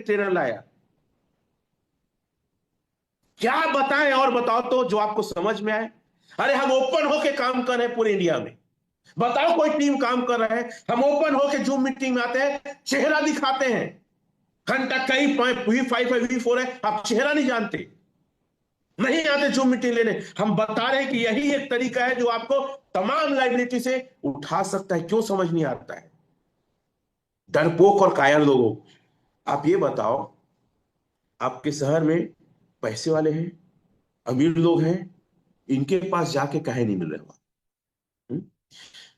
Trainer लाया? क्या बताएं, और बताओ तो जो आपको समझ में आए। अरे हम ओपन होके काम कर रहे हैं पूरे इंडिया में, बताओ कोई टीम काम कर रहा है? हम ओपन होके जूम मीटिंग में आते हैं, चेहरा दिखाते हैं, घंटा कई V5 है, V4 है, आप चेहरा नहीं जानते, नहीं आते जूम मीटिंग लेने। हम बता रहे हैं कि यही एक तरीका है जो आपको तमाम लाइबिलिटी से उठा सकता है। क्यों समझ नहीं आता है? डरपोक और कायर लोगों, आप ये बताओ, आपके शहर में पैसे वाले हैं, अमीर लोग हैं, इनके पास जाके काहे नहीं मिल रहे हो? हम्म?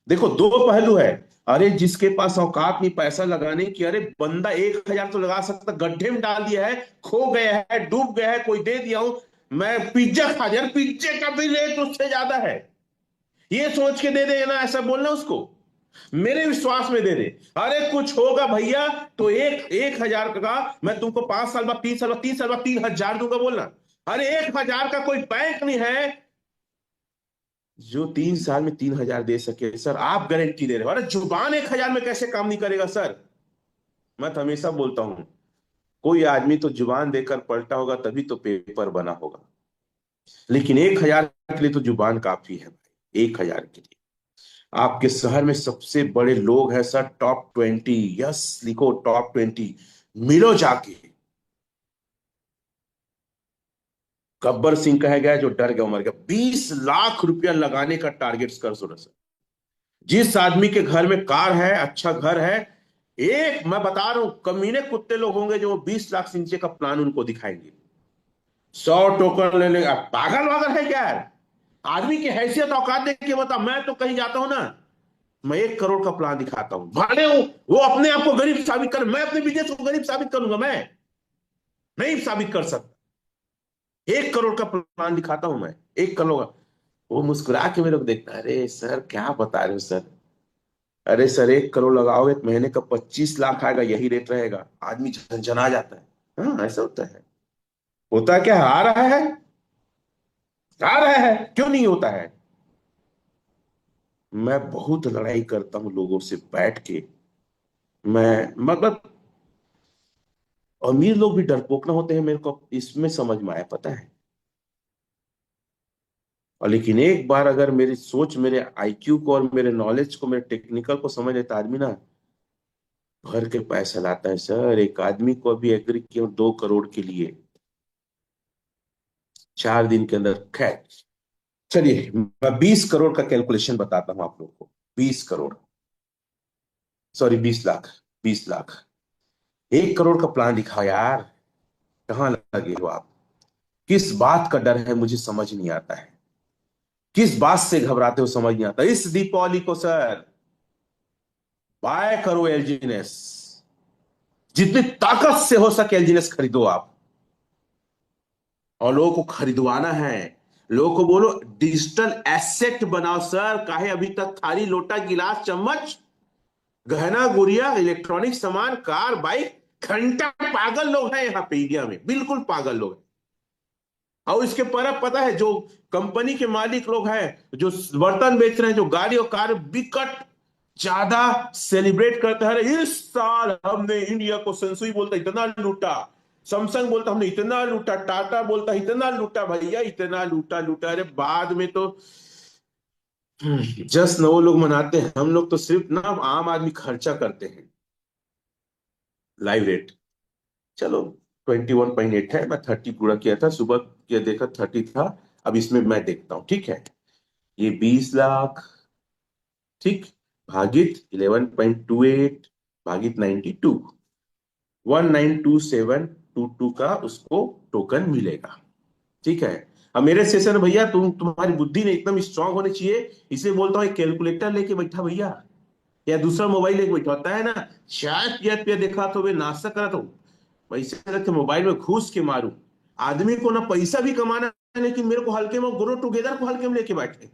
देखो, दो पहलू है। अरे जिसके पास औकात नहीं पैसा लगाने की, अरे बंदा 1,000 तो लगा सकता, गड्ढे में डाल दिया है, खो गया है, डूब गया है, कोई दे दिया हूं, मैं पिज्जा खा यार, पिज्जे का भी रेट उससे ज्यादा है, ये सोच के दे दे ना, ऐसा बोलना उसको, मेरे विश्वास में दे दे। अरे कुछ होगा भैया तो 1,000 का मैं तुमको 5 साल बाद, 3 साल बाद, 3 साल बाद 3,000 दूंगा बोलना। अरे 1,000 का कोई बैंक नहीं है जो 3 साल में 3,000 दे सके सर, आप गारंटी दे रहे हो? अरे जुबान 1,000 में कैसे काम नहीं करेगा सर? मैं तो हमेशा बोलता हूं, कोई आदमी तो जुबान देकर पलटा होगा तभी तो पेपर बना होगा, लेकिन 1,000 के लिए तो जुबान काफी है भाई, 1,000 के लिए। आपके शहर में सबसे बड़े लोग हैं सर, टॉप 20, यस लिखो टॉप 20, मिलो जाके। गब्बर सिंह कहा गया जो डर गया मर गया। 20 लाख रुपया लगाने का टारगेट कर सर। जिस आदमी के घर में कार है, अच्छा घर है, एक मैं बता रहा हूं, कमीने कुत्ते लोग होंगे जो 20 लाख से नीचे का प्लान उनको दिखाएंगे। 100 टोकन ले लेगा, पागल वागल है क्या यार? आदमी की हैसियत औकात देख के बता। मैं तो कहीं जाता हूं ना, मैं 1 करोड़ का प्लान दिखाता हूं, भले वो अपने आप को गरीब साबित कर, मैं अपने बिजनेस को गरीब साबित करूंगा? मैं नहीं साबित कर सकता। 1 करोड़ का प्लान दिखाता हूं मैं, 1 करोड़ का। वो मुस्कुरा के मेरे को देखता है, अरे सर क्या बता रहे हो सर? अरे सर 1 करोड़ लगाओगे तो महीने का 25 लाख आएगा, यही रेट रहेगा। आदमी झंझना जाता है। हाँ ऐसा होता है। होता क्या है? आ रहा है, आ रहा है, क्यों नहीं होता है? मैं बहुत लड़ाई करता हूं लोगों से बैठ के। मैं मतलब, अमीर लोग भी डरपोक ना होते हैं, मेरे को इसमें समझ में आया, पता है। और लेकिन एक बार अगर मेरी सोच, मेरे IQ को और मेरे नॉलेज को, मेरे टेक्निकल को समझ लेता आदमी ना, भर के पैसा लाता है सर। एक आदमी को अभी एग्री किया 2 करोड़ के लिए, 4 दिन के अंदर। खैर चलिए, मैं 20 करोड़ का कैलकुलेशन बताता हूं आप लोग को। 20 करोड़, सॉरी 20 लाख, 20 लाख, 1 करोड़ का प्लान दिखाओ यार। कहाँ लगे हो आप? किस बात का डर है मुझे समझ नहीं आता है, किस बात से घबराते हो समझ नहीं आता। इस दीपावली को सर बाय करो एलजीनेस, जितनी ताकत से हो सके एलजीनेस खरीदो आप, और लोगों को खरीदवाना है। लोगों को बोलो डिजिटल एसेट बनाओ सर। काहे अभी तक थाली लोटा गिलास चम्मच, गहना गुड़िया, इलेक्ट्रॉनिक सामान, कार बाइक, घंटा, पागल लोग हैं यहाँ पे इंडिया में, बिल्कुल पागल लोग हैं। और इसके पर पता है, जो कंपनी के मालिक लोग हैं, जो बर्तन बेच रहे हैं, जो गाड़ी और कार, बिकट ज्यादा सेलिब्रेट करते हैं। अरे इस साल हमने इंडिया को, सेंसुई बोलता इतना लूटा, सैमसंग बोलता हमने इतना लूटा, टाटा बोलता इतना लूटा, भैया इतना लूटा लूटा। अरे बाद में तो जश्न वो लोग मनाते हैं, हम लोग तो सिर्फ ना आम आदमी खर्चा करते हैं। लाइव रेट, चलो 21.8 है, मैं 30 पूरा किया था सुबह, किया देखा 30 था। अब इसमें मैं देखता हूँ, ठीक है। ये 20 लाख, ठीक, भागित 11.28, भागित 92, 192722 का उसको टोकन मिलेगा, ठीक है। अब मेरे सेशन भैया, तुम्हारी बुद्धि ने एकदम स्ट्रांग होनी चाहिए, इसलिए बोलता हूँ एक कैलकुलेटर लेके बैठा भैया, या दूसरा मोबाइल लेके बैठा, होता है ना चाय पिया पिया देखा तो वे नाश्ता करा तो पैसे रखे मोबाइल में घुस के मारू। आदमी को ना पैसा भी कमाना है, लेकिन मेरे को हल्के में, ग्रो टुगेदर को हल्के में लेके बैठे।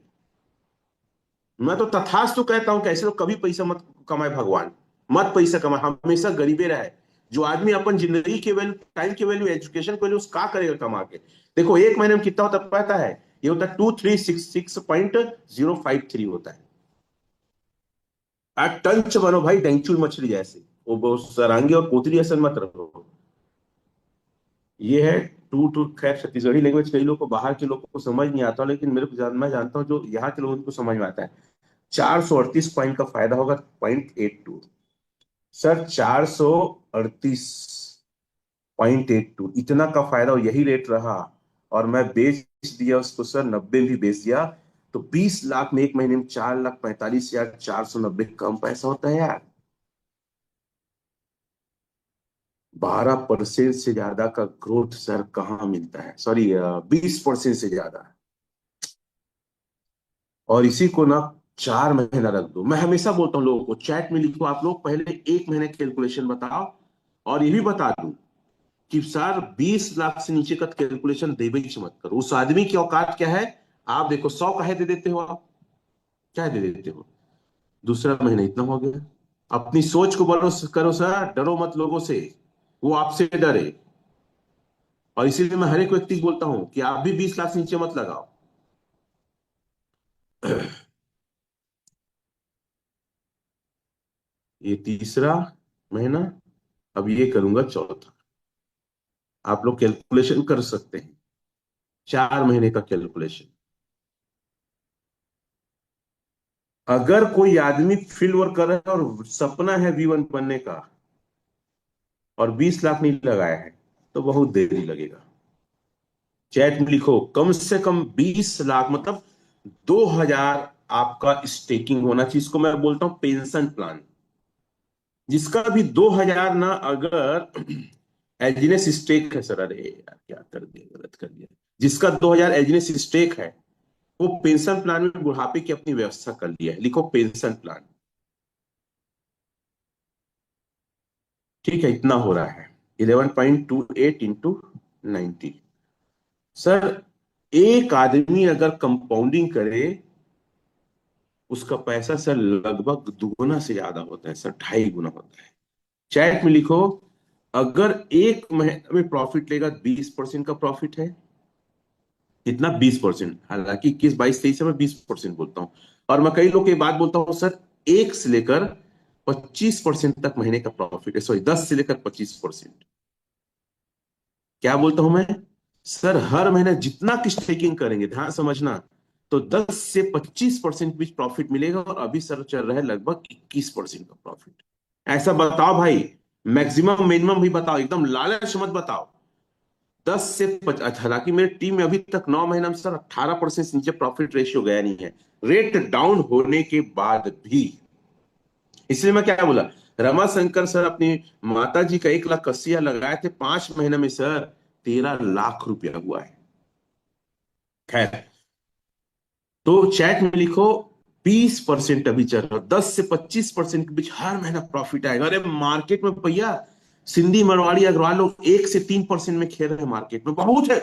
मैं तो तथास्तु कहता हूं कि ऐसे लोग कभी पैसा मत कमाए भगवान, मत पैसा कमाए, हमेशा गरीबे रहे। जो आदमी अपन जिंदगी के वैल्यू, टाइम के वैल्यू, एजुकेशन के वैल्यू, का करेगा कमा के? देखो एक महीने में कितना होता पता है? ये होता है 2366.053 होता है। टंच बनो भाई डेंचुल मछली जैसे, वो सरांगी और पोतरी ऐसा मत रहो। ये है टू टू। खैर छत्तीसगढ़ी लैंग्वेज कई लोगों को, बाहर के लोगों को समझ नहीं आता, लेकिन मेरे को मैं जानता हूँ जो यहाँ के लोगों को समझ में आता है। 438 पॉइंट का फायदा होगा, 0.82। सर 438.82 इतना का फायदा, और यही रेट रहा, और मैं बेच दिया उसको सर, 90 भी बेच दिया। तो 20 लाख में एक महीने में 4,45,490 कम पैसा होता है यार। 12% से ज्यादा का ग्रोथ सर कहाँ मिलता है, सॉरी 20% से ज्यादा। और इसी को ना 4 महीना रख दो। मैं हमेशा बोलता हूँ लोगों को, चैट में लिखो आप लोग पहले 1 महीने कैलकुलेशन बताओ। और ये भी बता दूं कि सर 20 लाख से नीचे का कैलकुलेशन देवे ही मत करो। उस आदमी की औकात क्या है, आप देखो। 100 काहे दे देते हो आप, क्या दे देते हो? दूसरा महीना इतना हो गया। अपनी सोच को बड़ो करो सर, डरो मत लोगों से, वो आपसे डरे। और इसीलिए मैं हर एक व्यक्ति को बोलता हूं कि आप भी 20 लाख से नीचे मत लगाओ। ये तीसरा महीना, अब ये करूंगा चौथा। आप लोग कैलकुलेशन कर सकते हैं, 4 महीने का कैलकुलेशन। अगर कोई आदमी फील्ड वर्क कर रहा है और सपना है V1 बनने का, और 20 लाख नहीं लगाया है, तो बहुत देरी लगेगा। चैट में लिखो कम से कम 20 लाख, मतलब 2,000 आपका स्टेकिंग होना चाहिए। इसको मैं बोलता हूं पेंशन प्लान। जिसका भी 2,000 ना, अगर एजनेस स्टेक है सर, अरे यार क्या कर दिया, गलत कर दिया। जिसका 2,000 एजनेस स्टेक है, वो पेंशन प्लान में बुढ़ापे की अपनी व्यवस्था कर लिया है। लिखो पेंशन प्लान। ठीक है, इतना हो रहा है 11.28 इंटू 90। सर एक आदमी अगर कंपाउंडिंग करे, उसका पैसा सर लगभग दुगुना से ज्यादा होता है सर, 2.5 गुना होता है। चैट में लिखो, अगर एक महीने में प्रॉफिट लेगा, 20% का प्रॉफिट है। कितना? 20%। हालांकि 21, 22, 23 से मैं 20% बोलता हूँ। और मैं कई लोग की बात बोलता हूँ सर, 1 से लेकर 25% तक महीने का प्रॉफिट है, सॉरी 10 से लेकर 25%। क्या बोलता हूं मैं? सर हर महीने जितना की स्टेकिंग करेंगे, ध्यान समझना, तो 10 से 25% बीच प्रॉफिट मिलेगा। और अभी सर चल रहा है लगभग 21% का प्रॉफिट। ऐसा बताओ भाई, मैक्सिमम मिनिमम भी बताओ, एकदम लालच मत बताओ। हालांकि मेरी टीम में अभी तक 9 महीना में सर 18% से नीचे प्रॉफिट रेशियो गया नहीं है, रेट डाउन होने के बाद भी। इसलिए मैं क्या बोला, रमाशंकर सर अपनी माता जी का 1,80,000 लगाए थे, 5 महीने में सर 13 लाख रुपया हुआ है। खैर, तो चैट में लिखो 20% अभी चल रहा, 10 से 25% के बीच हर महीना प्रॉफिट आएगा। अरे मार्केट में भैया सिंधी मरवाड़ी अग्रवाल लोग 1 से 3% में खेल रहे हैं, मार्केट में बहुत है।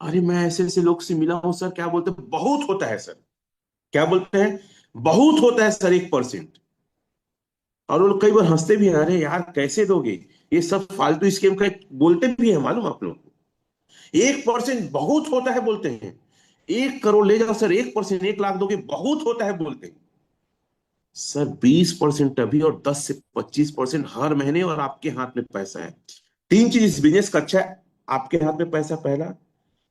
अरे मैं ऐसे ऐसे लोग से मिला हूं सर, क्या बोलते हैं, बहुत होता है सर। क्या बोलते हैं? बहुत होता है सर 1%। और वो लोग कई बार हंसते भी हैं, अरे यार कैसे दोगे, ये सब फालतू स्कीम का बोलते भी है, मालूम आप लोग को। 1% बहुत होता है बोलते हैं। 1 करोड़ ले जाओ सर, 1%, 1 लाख दोगे, बहुत होता है बोलते हैं। सर 20% अभी, और 10 से 25% हर महीने, और आपके हाथ में पैसा है। तीन चीज इस बिजनेस का अच्छा है, आपके हाथ में पैसा पहला,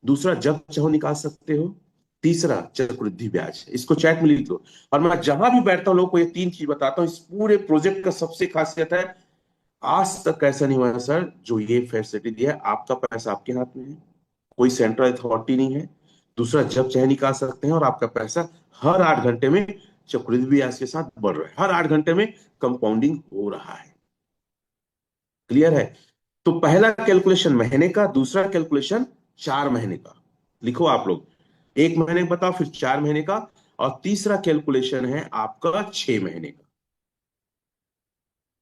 दूसरा जब चाहो निकाल सकते हो, तीसरा चक्रवृद्धि ब्याज। इसको चैट में लिख लो। और मैं जहां भी बैठता हूं लोगों को ये तीन चीज बताता हूं। इस पूरे प्रोजेक्ट का सबसे खासियत है, आज तक ऐसा नहीं हुआ है सर जो ये फैसिलिटी दिया है, आपका पैसा आपके हाथ में है, कोई सेंट्रल अथॉरिटी नहीं है। दूसरा जब चाहे निकाल सकते हैं, और आपका पैसा हर 8 घंटे में चक्रवृद्धि ब्याज के साथ बढ़ रहा है, हर 8 घंटे में कंपाउंडिंग हो रहा है। क्लियर है? तो पहला कैलकुलेशन महीने का, दूसरा कैलकुलेशन 4 महीने का। लिखो आप लोग, 1 महीने का बताओ, फिर 4 महीने का, और तीसरा कैलकुलेशन है आपका 6 महीने का।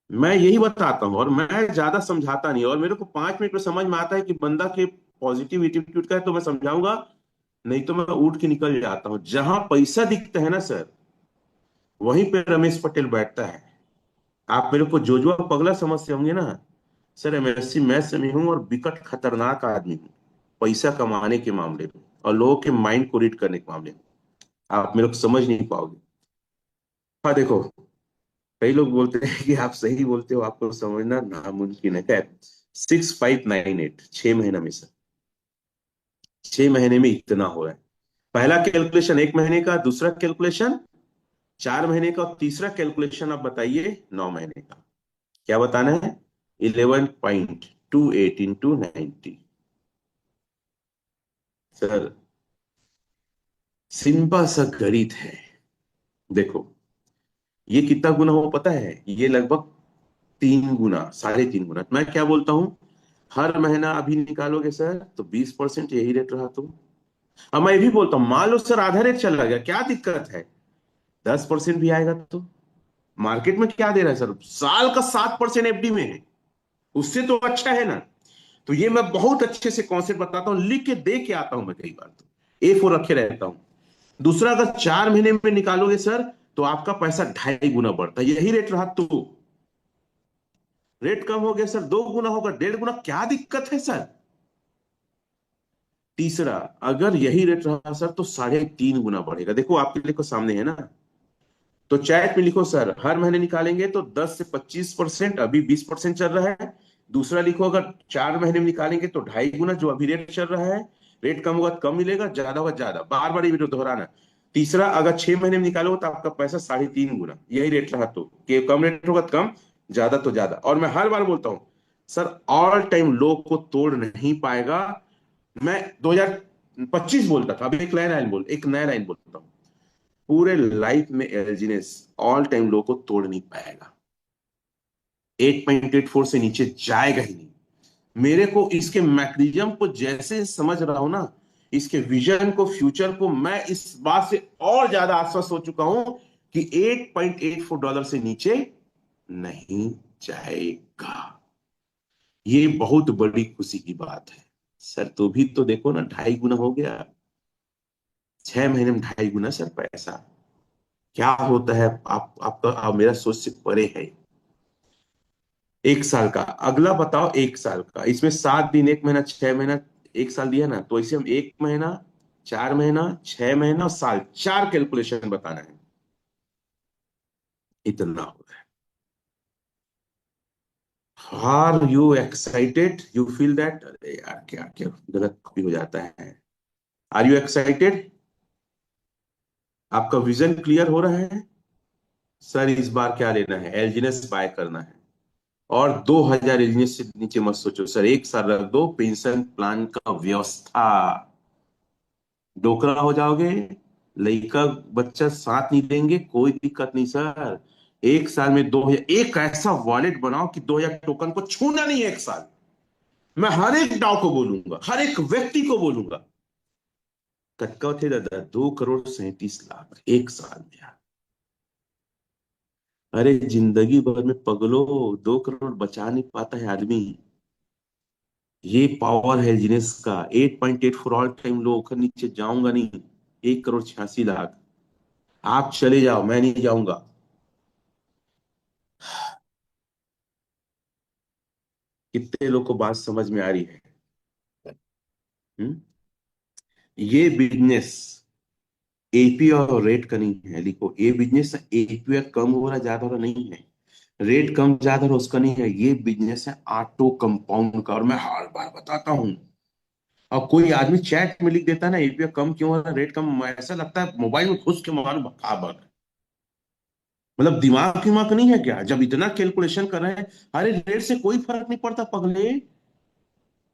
मैं यही बताता हूं, और मैं ज्यादा समझाता नहीं, और मेरे को 5 मिनट में समझ में आता है कि बंदा के पॉजिटिव एटीट्यूड का है तो मैं समझाऊंगा, नहीं तो मैं उठ के निकल जाता हूं। जहां पैसा दिखता है ना सर, वहीं पे रमेश पटेल बैठता है। आप मेरे को जोजुआ पगला समझते होंगे ना सर, एमएससी मैथ्स में हूं, और विकट खतरनाक आदमी हूं पैसा कमाने के मामले में, और लोगों के माइंड को रीड करने के मामले में। आप मेरे को समझ नहीं पाओगे। हाँ देखो, कई लोग बोलते हैं कि आप सही बोलते हो, आपको समझना नामुमकिन है। खैर, 6598, 6 महीना में सर, 6 महीने में इतना हो रहा है। पहला कैलकुलेशन 1 महीने का, दूसरा कैलकुलेशन 4 महीने का, और तीसरा कैलकुलेशन आप बताइए 9 महीने का। क्या बताना है? 11.28 इंटू 90। सर सिंपल सा गणित है। देखो ये कितना गुना हो पता है? ये लगभग 3 गुना, 3.5 गुना। मैं क्या बोलता हूं, हर महीना अभी निकालोगे सर तो 20%, यही रेट रहा तो। अब मैं ये भी बोलता हूं, मान लो सर आधा रेट चला गया, क्या दिक्कत है? 10% भी आएगा तो। मार्केट में क्या दे रहा है सर? साल का 7% एफडी में है, उससे तो अच्छा है ना। तो ये मैं बहुत अच्छे से कॉन्सेप्ट बताता हूं, लिख के दे के आता हूं मैं कई बार, तो A4 रखे रहता हूं। दूसरा, अगर 4 महीने में निकालोगे सर तो आपका पैसा 2.5 गुना बढ़ता है, यही रेट रहा तो। रेट कम हो गया सर, 2 गुना होगा, 1.5 गुना, क्या दिक्कत है सर? तीसरा, अगर यही रेट रहा सर तो 3.5 गुना बढ़ेगा। देखो आपके लिए को सामने है ना, तो चैट में लिखो सर, हर महीने निकालेंगे तो 10 से 25%, अभी 20% चल रहा है। दूसरा लिखो, अगर 4 महीने में निकालेंगे तो 2.5 गुना, जो अभी रेट चल रहा है। रेट कम होगा तो कम मिलेगा, ज्यादा होगा ज्यादा, बार बार ये वीडियो दोहराना। तीसरा, अगर 6 महीने में निकालोगे तो आपका पैसा 3.5 गुना, यही रेट रहा तो। कि कम रेट होगा तो कम, ज्यादा तो ज्यादा। और मैं हर बार बोलता हूं सर, ऑल टाइम लो को तोड़ नहीं पाएगा। मैं 2025 बोलता था, अभी एक नया लाइन बोलता हूँ, पूरे लाइफ में एलजीनेस ऑल टाइम लो को तोड़ नहीं पाएगा। 8.84 से नीचे जाएगा ही नहीं। मेरे को इसके मैकेनिज्म को जैसे समझ रहा हूं ना, इसके विजन को, फ्यूचर को, मैं इस बात से और ज्यादा आश्वस्त हो चुका हूं कि $8.84 से नीचे नहीं जाएगा। ये बहुत बड़ी खुशी की बात है सर। तो भी तो देखो ना, 2.5 गुना हो गया, 6 महीने में 2.5 गुना सर पैसा। क्या होता है आपका, आप मेरा सोच से परे है। 1 साल का, अगला बताओ 1 साल का, इसमें 7 दिन, 1 महीना, 6 महीना, 1 साल दिया ना, तो इसे हम 1 महीना, 4 महीना, 6 महीना और साल, 4 कैलकुलेशन बताना है। इतना हो रहा है। Are you excited? You feel that? अरे यार, क्या क्या गलत भी हो जाता है। Are you excited? आपका विजन क्लियर हो रहा है? सर इस बार क्या लेना है? एलजीनेस बाय करना है। और 2,000 एलजीनेस से नीचे मत सोचो सर, 1 साल रख दो पेंशन प्लान का व्यवस्था। डोकरा हो जाओगे, लड़का बच्चा साथ नहीं देंगे, कोई दिक्कत नहीं सर। 1 साल में 2,000, एक ऐसा वॉलेट बनाओ कि 2,000 टोकन को छूना नहीं है 1 साल। मैं हर एक डाव को बोलूंगा, हर एक व्यक्ति को बोलूंगा। कटका थे दादा, 2,37,00,000 1 साल में यार। अरे जिंदगी भर में पगलो, 2 करोड़ बचा नहीं पाता है आदमी। ये पावर है जिनेस का। 8.84 ऑल टाइम लो, नीचे जाऊंगा नहीं। 1,86,00,000। आप चले जाओ, मैं नहीं जाऊंगा। कितने लोग को बात समझ में आ रही है? हम्म? ये बिजनेस एपी और रेट का नहीं है, लिखो। ये बिजनेस एपी कम हो रहा ज्यादा हो रहा नहीं है, रेट कम ज्यादा हो रहा उसका नहीं है। ये बिजनेस है ऑटो कंपाउंड का। और मैं हर बार बताता हूं, अब कोई आदमी चैट में लिख देता है ना एपीआई कम क्यों हो रहा, रेट कम, ऐसा लगता है मोबाइल में घुस के मालूम भगा भग। मतलब दिमाग दिमाग नहीं है क्या, जब इतना कैलकुलेशन कर रहे हैं? अरे रेट से कोई फर्क नहीं पड़ता पगले,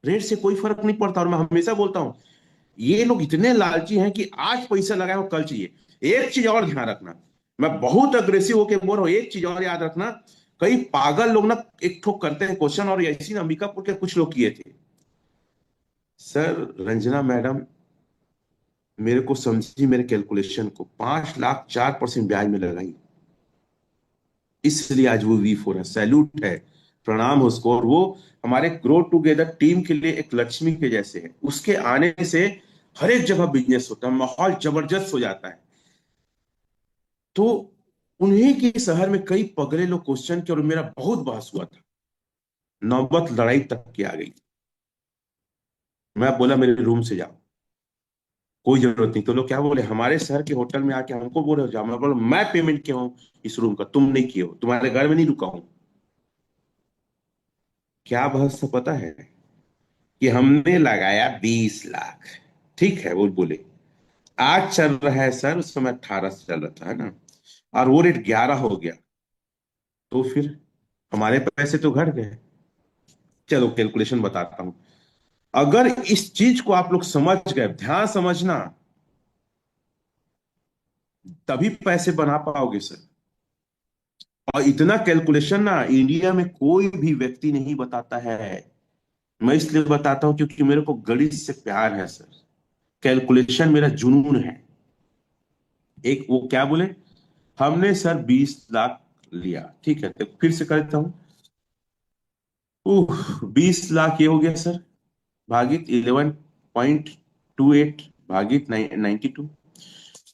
रेट से कोई फर्क नहीं पड़ता। और मैं हमेशा बोलता हूं, ये लोग इतने लालची हैं कि आज पैसा लगाए वो कल चाहिए। एक चीज और ध्यान रखना, मैं बहुत अग्रेसिव होकर बोल रहा हूं, एक चीज और याद रखना। कई पागल लोग ना एक ठोक करते हैं क्वेश्चन, और ऐसी ना अंबिकापुर के कुछ लोग किए थे। सर रंजना मैडम मेरे को समझी, मेरे कैलकुलेशन को 5,00,000 4% ब्याज में लगाई, इसलिए आज वो V4 है। सैल्यूट है, प्रणाम है उसको। और वो हमारे ग्रो टुगेदर टीम के लिए एक लक्ष्मी के जैसे है। उसके आने से हर एक जगह बिजनेस होता है, माहौल जबरदस्त हो जाता है। तो उन्हीं के शहर में कई पगले लोग क्वेश्चन किए और मेरा बहुत बहस हुआ था, नौबत लड़ाई तक की आ गई। मैं बोला मेरे रूम से जाओ, कोई जरूरत नहीं। तो लोग क्या बोले, हमारे शहर के होटल में आके हमको बोल रहे हो जाओ। मैं बोला मैं पेमेंट किया हूं इस रूम का, तुम नहीं किए हो, तुम्हारे घर में नहीं रुका हूं। क्या बहस था पता है? कि हमने लगाया 20 लाख। ठीक है, वो बोले आज चल रहा है सर, उस समय 18 से चल रहा था, है ना, और वो रेट 11 हो गया, तो फिर हमारे पैसे तो घट गए। चलो कैलकुलेशन बताता हूं। अगर इस चीज को आप लोग समझ गए, ध्यान समझना, तभी पैसे बना पाओगे सर। और इतना कैलकुलेशन ना इंडिया में कोई भी व्यक्ति नहीं बताता है। मैं इसलिए बताता हूं क्योंकि मेरे को गणित से प्यार है सर। कैलकुलेशन मेरा जुनून है। एक वो क्या बोले, हमने सर 20 लाख लिया, ठीक है, तो फिर से करता हूं। 20 लाख ये हो गया सर, भागित 11.28 भागित 92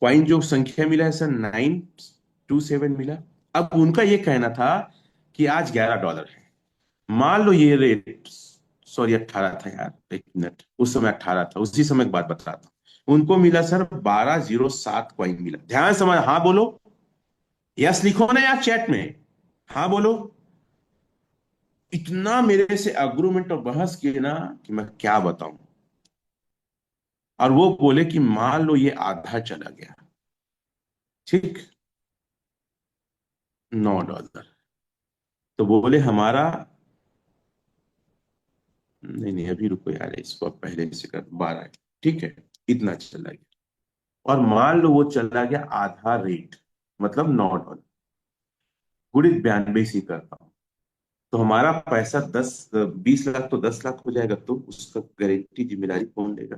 पॉइंट, जो संख्या मिला है सर 927 मिला। अब उनका ये कहना था कि आज $11 है। मान लो ये रेट, सॉरी 18 था यार, एक मिनट, उस समय 18 था, उसी समय की बात बता रहा था। उनको मिला सर 1207 कॉइन मिला। ध्यान समझ, हाँ बोलो, यस लिखो ना यार चैट में, हाँ बोलो। इतना मेरे से अग्रुमेंट और बहस किए ना कि मैं क्या बताऊं। और वो बोले कि मान लो ये आधा चला गया, ठीक, $9। तो बोले हमारा, नहीं नहीं अभी रुको यार, इसको अब पहले से कर, 12 है, ठीक है, इतना चला गया। और मान लो वो चला गया आधा रेट, मतलब $9, गुणित 92 से करता हूं, तो हमारा पैसा 20 लाख तो 10 लाख हो जाएगा, तो उसका गारंटी जिम्मेदारी कौन लेगा?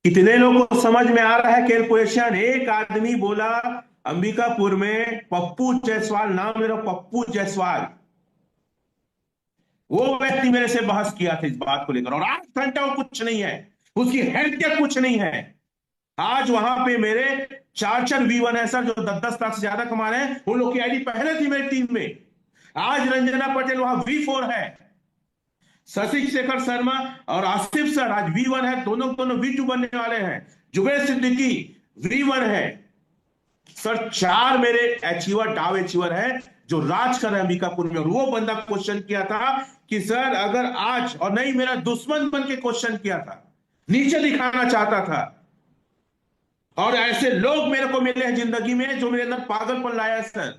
कितने लोगों को समझ में आ रहा है कैलकुलेशन? एक आदमी बोला अंबिकापुर में पप्पू जायसवाल, नाम ले रहा हूं, पप्पू जायसवाल, वो व्यक्ति मेरे से बहस किया था इस बात को लेकर, और 8 घंटा वो कुछ नहीं है, उसकी हैसियत कुछ नहीं है। आज वहां पे मेरे चार चार V1 है सर, जो 10-10 लाख से ज्यादा कमा रहे हैं, उन लोग की आईडी पहले थी मेरी टीम में। आज रंजना पटेल वहां V4 है, शशि शेखर शर्मा और आसिफ सर आज V1 है, दोनों दोनों V2 बनने वाले हैं। जुबेर सिद्दीकी V1 है सर। चार मेरे अचीवर, डाव अचीवर है जो राज कर रहे हैं अंबिकापुर में। और वो बंदा क्वेश्चन किया था कि सर अगर आज, और नहीं मेरा दुश्मन बन के क्वेश्चन किया था, नीचे दिखाना चाहता था। और ऐसे लोग मेरे को मिले हैं जिंदगी में जो मेरे अंदर पागलपन लाया है सर।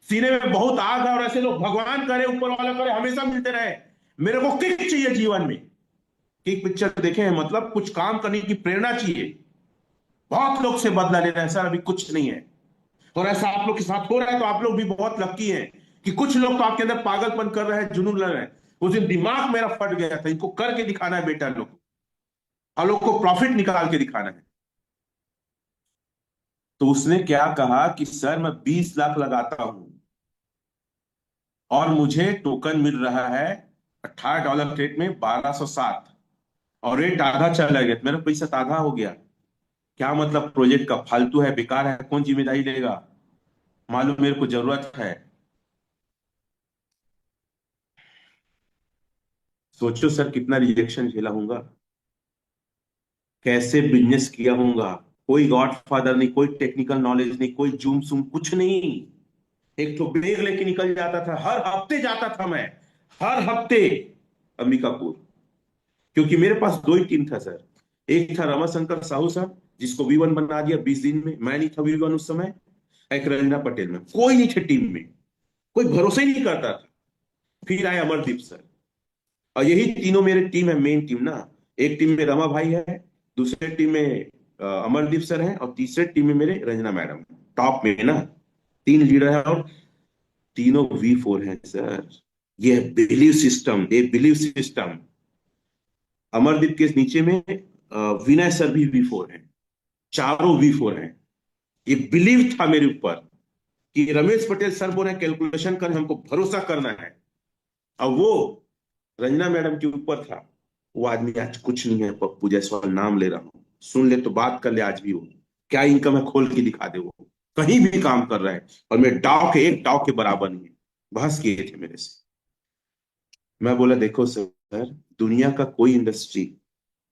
सीने में बहुत आग है, और ऐसे लोग भगवान करे, ऊपर वाला करे, हमेशा मिलते रहे। मेरे को किक चाहिए जीवन में, किक पिक्चर देखे हैं, मतलब कुछ काम करने की प्रेरणा चाहिए। बहुत लोग से बदला ले रहे हैं सर, अभी कुछ नहीं है। और ऐसा आप लोग के साथ हो रहा है, तो आप लोग भी बहुत लकी हैं कि कुछ लोग तो आपके अंदर पागलपन कर रहे हैं, जुनून लग रहे हैं। उस दिन दिमाग मेरा फट गया था, इनको करके दिखाना है बेटा लोग, और लोग को प्रॉफिट निकाल के दिखाना है। तो उसने क्या कहा कि सर मैं 20 लाख लगाता हूं और मुझे टोकन मिल रहा है $18 रेट में 1207, और रेट आधा चला गया तो मेरा पैसा तो आधा हो गया। क्या मतलब प्रोजेक्ट का फालतू है, बेकार है, कौन जिम्मेदारी लेगा? मालूम मेरे को जरूरत है। सोचो सर कितना रिजेक्शन झेला होगा, कैसे बिजनेस किया होगा। कोई गॉड फादर नहीं, कोई टेक्निकल नॉलेज नहीं, कोई जूम सूम कुछ नहीं। एक तो बैग लेके निकल जाता था, हर हफ्ते जाता था मैं, हर हफ्ते अंबिकापुर। क्योंकि मेरे पास दो ही टीम था सर। एक था रमाशंकर साहू साहब, जिसको V1 बना दिया 20 दिन में, मैं नहीं था V1 उस समय। एक रंजना पटेल में, कोई नहीं थे टीम में, कोई भरोसा ही नहीं करता था। फिर आए अमरदीप सर, और यही तीनों मेरे टीम है, मेन टीम ना। एक टीम में रमा भाई है, दूसरे टीम में अमरदीप सर है, और तीसरे टीम में मेरे रंजना मैडम, टॉप में ना। तीन लीडर है, और तीनों V4 है सर। ये बिलीव सिस्टम, ये बिलीव सिस्टम। अमरदीप के नीचे में विनय सर भी V4 है, चारों V4 हैं। ये बिलीव था मेरे ऊपर कि रमेश पटेल सर बोले कैलकुलेशन कर, हमको भरोसा करना है। और वो रंजना मैडम के ऊपर था। वो आदमी आज कुछ नहीं है, पप्पू जायसवाल नाम ले रहा हूं, सुन ले तो बात कर ले आज भी। वो क्या इनकम है खोल के दिखा दे, वो कहीं भी काम कर रहा है, और मेरे डाव के एक डाव के बराबर नहीं है। बहस किए थे मेरे से। मैं बोला देखो सर, दुनिया का कोई इंडस्ट्री,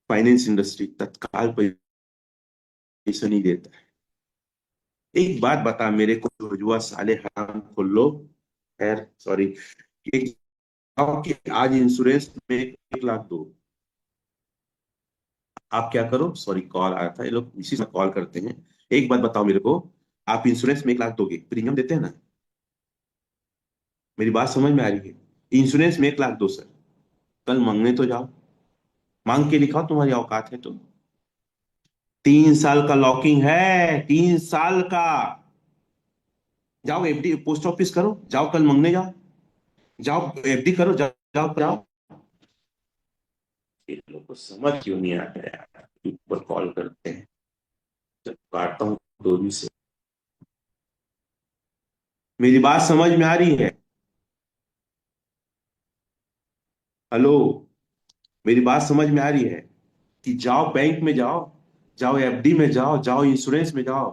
फाइनेंस इंडस्ट्री तत्काल पैसा नहीं देता है। एक बात बता मेरे को, जुआ साले हराम खोल लो, खैर सॉरी, एक कि आज इंश्योरेंस में 1 लाख दो। आप क्या करो, सॉरी कॉल आया था, ये लोग इसी से कॉल करते हैं। एक बात बताओ मेरे को, आप इंश्योरेंस में 1 लाख दोगे, प्रीमियम देते हैं ना? मेरी बात समझ में आ रही है? इंश्योरेंस में 1 लाख दो सर, कल मांगने तो जाओ, मांग के दिखाओ तुम्हारी औकात है तो। 3 साल का लॉकिंग है, 3 साल का। जाओ एफडी पोस्ट ऑफिस करो, जाओ कल मांगने जाओ, जाओ एफडी करो, जाओ जाओ जाओ। ये लोग को समझ क्यों नहीं आता यार, ऊपर कॉल करते हैं, जब काटता हूँ दूरी से। मेरी बात समझ में आ रही है? हेलो, मेरी बात समझ में आ रही है? कि जाओ बैंक में जाओ, जाओ एफडी में जाओ, जाओ इंश्योरेंस में जाओ।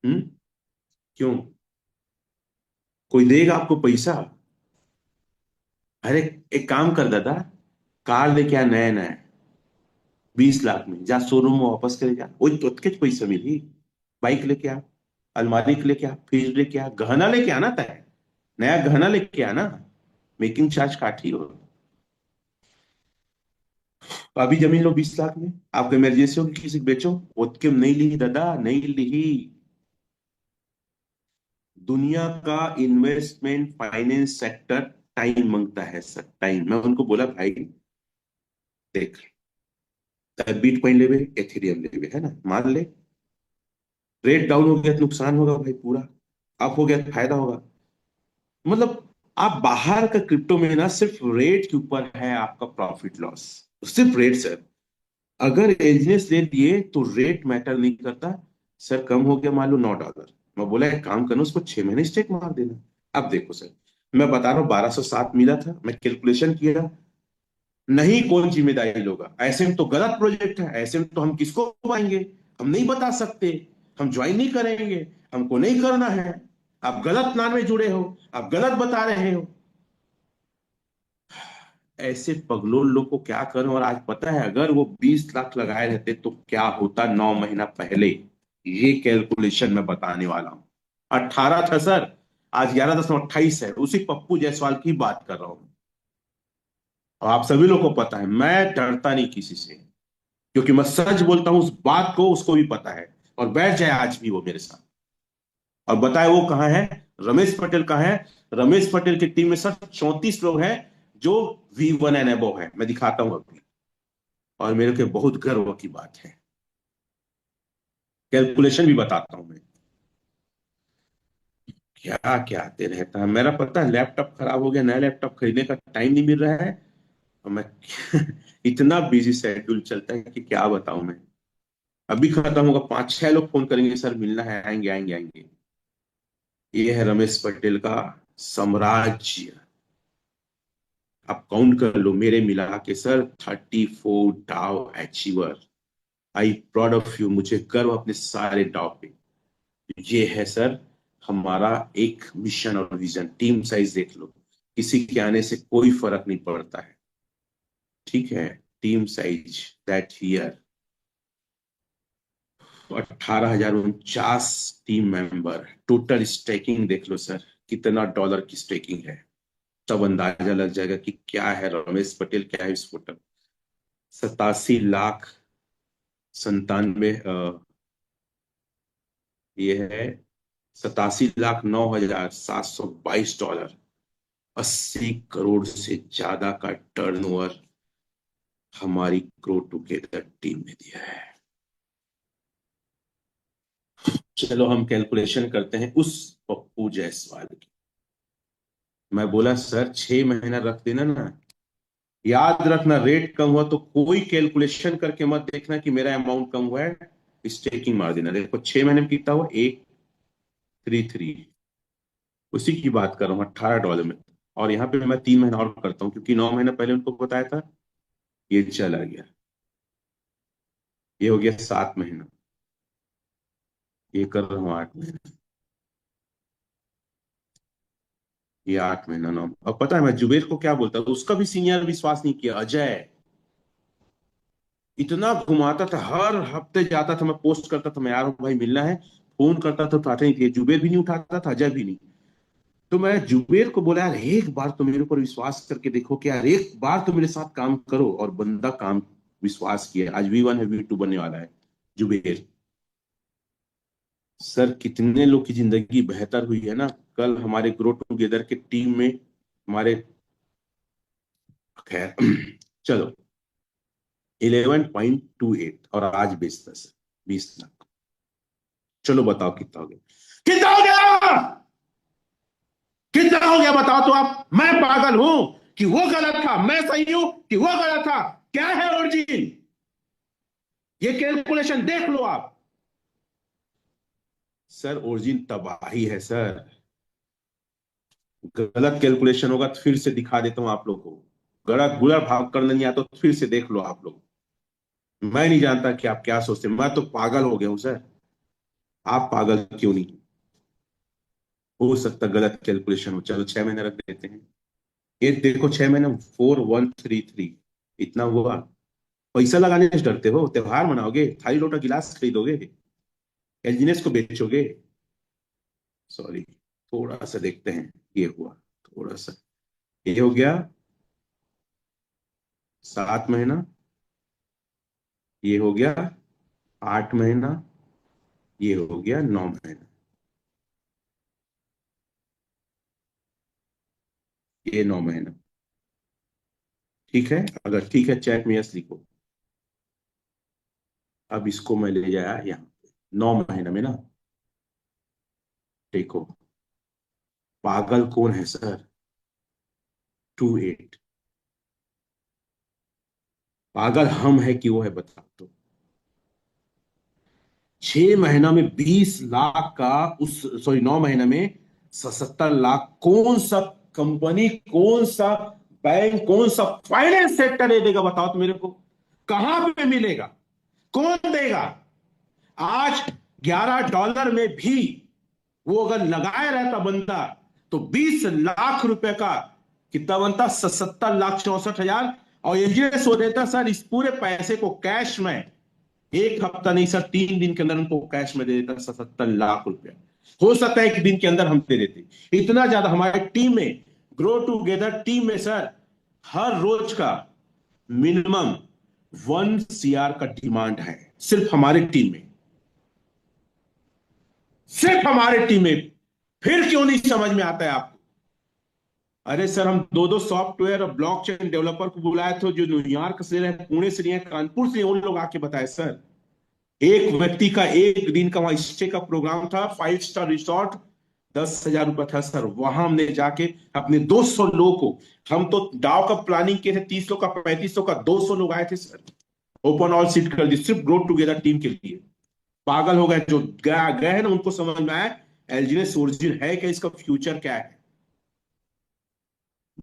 हम्म? क्यों? कोई देगा आपको पैसा? अरे एक काम कर दादा, कार लेके आ नया नया, 20 लाख में, जा शोरूम में वापस करे जा, वही तो के पैसा मिली। बाइक लेके आ, अलमारी लेके आ, फ्रिज लेके आ, गहना लेके आना तय, नया गहना लेके आना, मेकिंग चार्ज काटी हो। तो अभी जमीन लो 20 लाख में, आपको इमरजेंसी होगी किसी को बेचो, उसके नहीं ली दादा, नहीं ली। दुनिया का इन्वेस्टमेंट फाइनेंस सेक्टर टाइम मांगता है सर, टाइम। मैं उनको बोला भाई देख, बिटकॉइन लेवे, एथेरियम लेवे, है ना, मान ले, रेट डाउन हो गया तो नुकसान होगा भाई पूरा, अप हो गया तो फायदा होगा। मतलब आप बाहर का क्रिप्टो में ना सिर्फ रेट के ऊपर है आपका प्रॉफिट लॉस, सिर्फ रेट सर। अगर एजीएस ले लिए तो रेट मैटर नहीं करता। सर कम हो गया मान लो $9, मैं बोला एक काम करना, उसको 6 महीने स्टेक मार देना। अब देखो सर, मैं बता रहा हूँ 1207 मिला था, मैं कैलकुलेशन किया, नहीं कौन जिम्मेदारी लोगा, ऐसे में तो गलत प्रोजेक्ट है, ऐसे में तो हम किसको पाएंगे, हम नहीं बता सकते, हम ज्वाइन नहीं करेंगे, हमको नहीं करना है। आप गलत प्लान में जुड़े हो, आप गलत बता रहे हो। ऐसे पगलों लोग को क्या करें। और आज पता है, अगर वो 20 लाख लगाए रहते तो क्या होता 9 महीना पहले, ये कैलकुलेशन मैं बताने वाला हूं। 18 था सर, आज 11.28 है, उसी पप्पू जायसवाल की बात कर रहा हूं। और आप सभी लोग को पता है मैं डरता नहीं किसी से, क्योंकि मैं सच बोलता हूं, उस बात को उसको भी पता है, और बैठ जाए आज भी वो मेरे साथ और बताए वो कहाँ है, रमेश पटेल कहाँ है। रमेश पटेल की टीम में सर 34 लोग हैं जो V1 एंड अबव है, मैं दिखाता हूं अभी। और मेरे को बहुत गर्व की बात है, कैलकुलेशन भी बताता हूं मैं। क्या क्या आते रहता है, मेरा पता है लैपटॉप खराब हो गया, नया लैपटॉप खरीदने का टाइम नहीं मिल रहा है। और मैं इतना बिजी शेड्यूल चलता है कि क्या बताऊं मैं। अभी खत्म होगा, 5-6 लोग फोन करेंगे सर मिलना है, आएंगे आएंगे आएंगे। ये है रमेश पटेल का साम्राज्य। आप काउंट कर लो, मेरे मिला के सर 34 डाउ achiever. I proud of you, मुझे गर्व अपने सारे डाउ पे। ये है सर हमारा एक मिशन और विजन। टीम साइज देख लो, किसी के आने से कोई फर्क नहीं पड़ता है, ठीक है। Team size that here, 18,049 team member, total staking देख लो सर, कितना डॉलर की स्टेकिंग है। तब अंदाजा लग जाएगा कि क्या है रमेश पटेल, क्या है विस्फोटक। 87 लाख 97, ये है 87,09,722 डॉलर, 80 करोड़ से ज्यादा का टर्नओवर हमारी ग्रो टुगेदर टीम ने दिया है। चलो हम कैलकुलेशन करते हैं उस पप्पू जायसवाल की। मैं बोला सर 6 महीना रख देना ना, याद रखना रेट कम हुआ तो कोई कैलकुलेशन करके मत देखना कि मेरा अमाउंट कम हुआ है, स्टेकिंग मार देना। देखो 6 महीने में कितना हुआ, 833, उसी की बात कर रहा हूँ, $18 में। और यहाँ पे मैं 3 महीना और करता हूँ, क्योंकि 9 महीना पहले उनको बताया था, ये चला गया, ये हो गया 7 महीना, ये कर रहा हूँ 8 महीना, ये 8 महीना 9। अब पता है मैं जुबेर को क्या बोलता था, उसका भी सीनियर विश्वास नहीं किया, अजय। इतना घुमाता था, हर हफ्ते जाता था, मैं पोस्ट करता था मैं आ रहा हूँ भाई मिलना है, फोन करता था, उठाते नहीं थे, जुबेर भी नहीं उठाता था, अजय भी नहीं। तो मैं जुबेर को बोला, यार एक बार तो मेरे ऊपर विश्वास करके देखो कि यार एक बार तो मेरे साथ काम करो, और बंदा काम विश्वास किया। आज V1 है, V2 बनने वाला है जुबेर। सर कितने लोग की जिंदगी बेहतर हुई है ना। कल हमारे ग्रो टुगेदर के टीम में हमारे, खैर चलो, 11.28 और आज 20 लाख। चलो बताओ कितना हो गया, कितना हो गया, कितना हो गया बताओ तो आप। मैं पागल हूं कि वो गलत था, मैं सही हूं कि वो गलत था? क्या है ओरिजिन? ये कैलकुलेशन देख लो आप। सर ओरिजिन तबाही है सर। गलत कैलकुलेशन होगा तो फिर से दिखा देता हूं आप लोग को। गलत गुड़ा भाग करना नहीं आता तो फिर से देख लो आप लोग। मैं नहीं जानता कि आप क्या सोचते हैं, मैं तो पागल हो गया हूं सर। आप पागल क्यों नहीं? हो सकता गलत कैलकुलेशन हो, चलो 6 महीने रख देते हैं। ये देखो 6 महीने, 4133 इतना हुआ। पैसा लगाने से डरते हो? त्योहार मनाओगे, थाली लोटा गिलास खरीदोगे, एलजीनेस को बेचोगे? सॉरी, थोड़ा सा देखते हैं। ये हुआ थोड़ा सा, ये हो गया 7 महीना, ये हो गया 8 महीना, ये हो गया 9 महीना, ये 9 महीना। ठीक है, अगर ठीक है चैट में यस लिखो। अब इसको मैं ले जाया यहाँ पे 9 महीना में ना। देखो, पागल कौन है सर? 28। पागल हम है कि वो है, बताओ तो। 6 महीना में 20 लाख का, उस सॉरी 9 महीना में 77 लाख। कौन सा कंपनी, कौन सा बैंक, कौन सा फाइनेंस सेक्टर दे देगा बताओ तो मेरे को। कहां पे मिलेगा? कौन देगा? आज $11 में भी वो अगर लगाए रहता बंदा, तो 20 लाख रुपए का कितना बनता? 77,64,000। और एनजीएस वो देता सर इस पूरे पैसे को कैश में, एक हफ्ता नहीं सर, 3 दिन के अंदर उनको कैश में दे देता 77 लाख रुपया। हो सकता है एक दिन के अंदर हम दे देते। इतना ज्यादा हमारे टीम में, ग्रो टूगेदर टीम में सर, हर रोज का मिनिमम 1 CR का डिमांड है, सिर्फ हमारे टीम में, सिर्फ हमारे टीम में। फिर क्यों नहीं समझ में आता है आपको? अरे सर, हम दो दो सॉफ्टवेयर और ब्लॉकचेन डेवलपर को बुलाए थे, जो न्यूयॉर्क से रहे, पुणे से नहीं है, कानपुर से, उन लोग आके बताए सर। एक व्यक्ति का एक दिन का वहां स्टे का प्रोग्राम था, 5 स्टार रिसोर्ट, 10,000 रुपया था सर। वहां हमने जाके अपने 200 लोगों को, हम तो डाव का प्लानिंग किए थे, 30 लोग का, 3500 का, 200 लोग आए थे सर। ओपन ऑल सीट कर दी सिर्फ ग्रो टुगेदर टीम के लिए। पागल हो गए जो गए गए हैं ना, उनको समझ में आया एलजीनेस ओरिजिन है क्या, इसका फ्यूचर क्या है।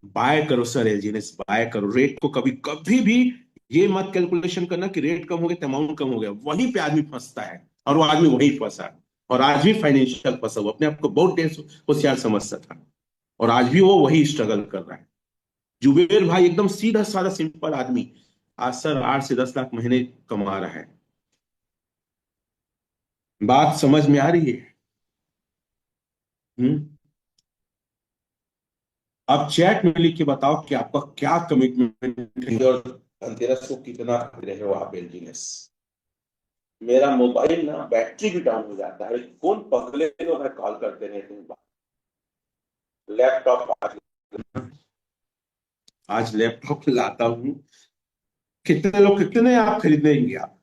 बाय करो सर, एलजीनेस बाय करो। रेट को कभी कभी भी ये मत कैलकुलेशन करना कि रेट कम हो गया तो अमाउंट कम हो गया। वहीं पे आदमी फंसता है, और वो आदमी वहीं फंसा है। और आज भी फाइनेंशियल फंसा हुआ, अपने आप को बहुत देर होशियार समझता था, और आज भी वो वही स्ट्रगल कर रहा है। जुबेर भाई एकदम सीधा साधा सिंपल आदमी, आज सर 8 से 10 लाख महीने कमा रहा है। बात समझ में आ रही है? हम्म। आप चैट में लिख के बताओ कि आपका क्या कमिटमेंट है, और धनतेरस को कितना खरीद रहे हो आप एलजीनेस। मेरा मोबाइल ना बैटरी भी डाउन हो जाता है, कौन पगले लोग हैं कॉल करते रहते हैं। लैपटॉप आज लैपटॉप लाता हूँ। कितने लोग, कितने आप खरीदेंगे आप,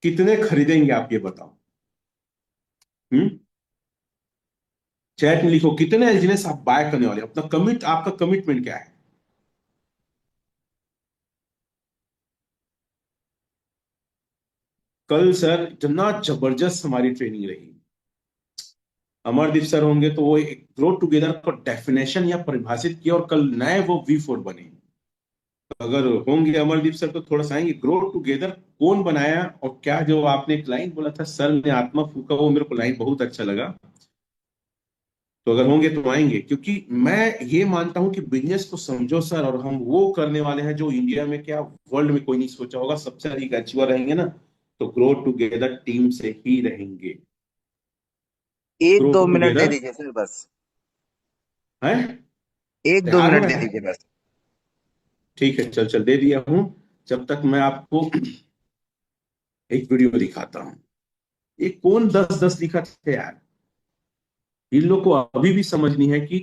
कितने खरीदेंगे आप ये बताओ। हम्म। चैट में लिखो कितने एलजीनेस आप बाय करने वाले हो, अपना कमिट, आपका कमिटमेंट क्या है। कल सर इतना जबरदस्त हमारी ट्रेनिंग रही। अमरदीप सर होंगे तो वो एक ग्रो टुगेदर को डेफिनेशन या परिभाषित किया, और कल नए वो V4 बने। अगर होंगे अमरदीप सर तो थोड़ा सा आएंगे, ग्रो टुगेदर कौन बनाया, और क्या जो आपने एक लाइन बोला था सर ने, आत्मा फूका, वो मेरे को लाइन बहुत अच्छा लगा। तो अगर होंगे तो आएंगे, क्योंकि मैं ये मानता हूं कि बिजनेस को समझो सर, और हम वो करने वाले हैं जो इंडिया में क्या वर्ल्ड में कोई नहीं सोचा होगा। सबसे अधिक अचीवर रहेंगे ना, तो ग्रो टुगेदर टीम से ही रहेंगे। एक ग्रो दो मिनट दे टुगेदर, दीजिए सर बस। है? एक दो तैयार हो मिनट दे रहा है? दीजिए बस। ठीक है, चल चल दे दिया हूं। जब तक मैं आपको एक वीडियो दिखाता हूं। ये कौन 10-10 लिखा थे यार? इन लोग को अभी भी समझ नहीं है कि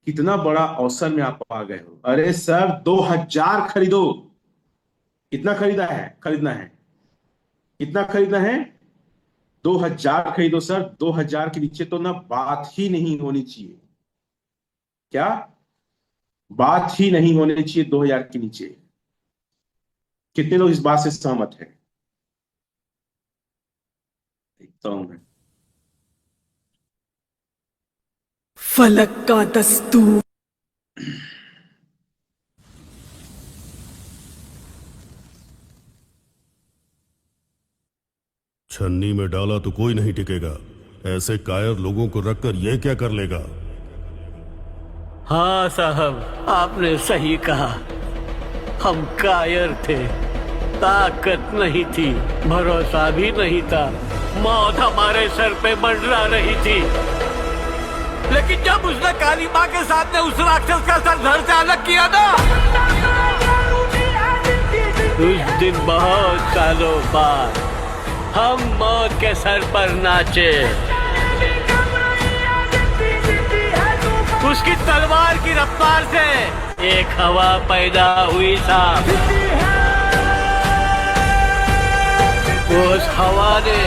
कितना बड़ा अवसर में आप आ गए हो। अरे सर, 2000 खरीदो। कितना खरीदा है, खरीदना है? कितना खरीदना है? 2000 खरीदो सर। 2000 के नीचे तो ना बात ही नहीं होनी चाहिए। क्या बात ही नहीं होनी चाहिए 2000 के नीचे? कितने लोग इस बात से सहमत हैं? देखता हूं मैं। फलक का दस्तूर। छन्नी में डाला तो कोई नहीं टिकेगा। ऐसे कायर लोगों को रखकर यह क्या कर लेगा? हाँ साहब, आपने सही कहा। हम कायर थे, ताकत नहीं थी, भरोसा भी नहीं था। मौत हमारे सर पे मंडरा रही थी, लेकिन जब उसने काली माँ के सामने उस राक्षस का सर धड़ से अलग किया ना, उस दिन बहुत सालों बाद हम मौत के सर पर नाचे। उसकी तलवार की रफ्तार से एक हवा पैदा हुई साहब। उस हवा ने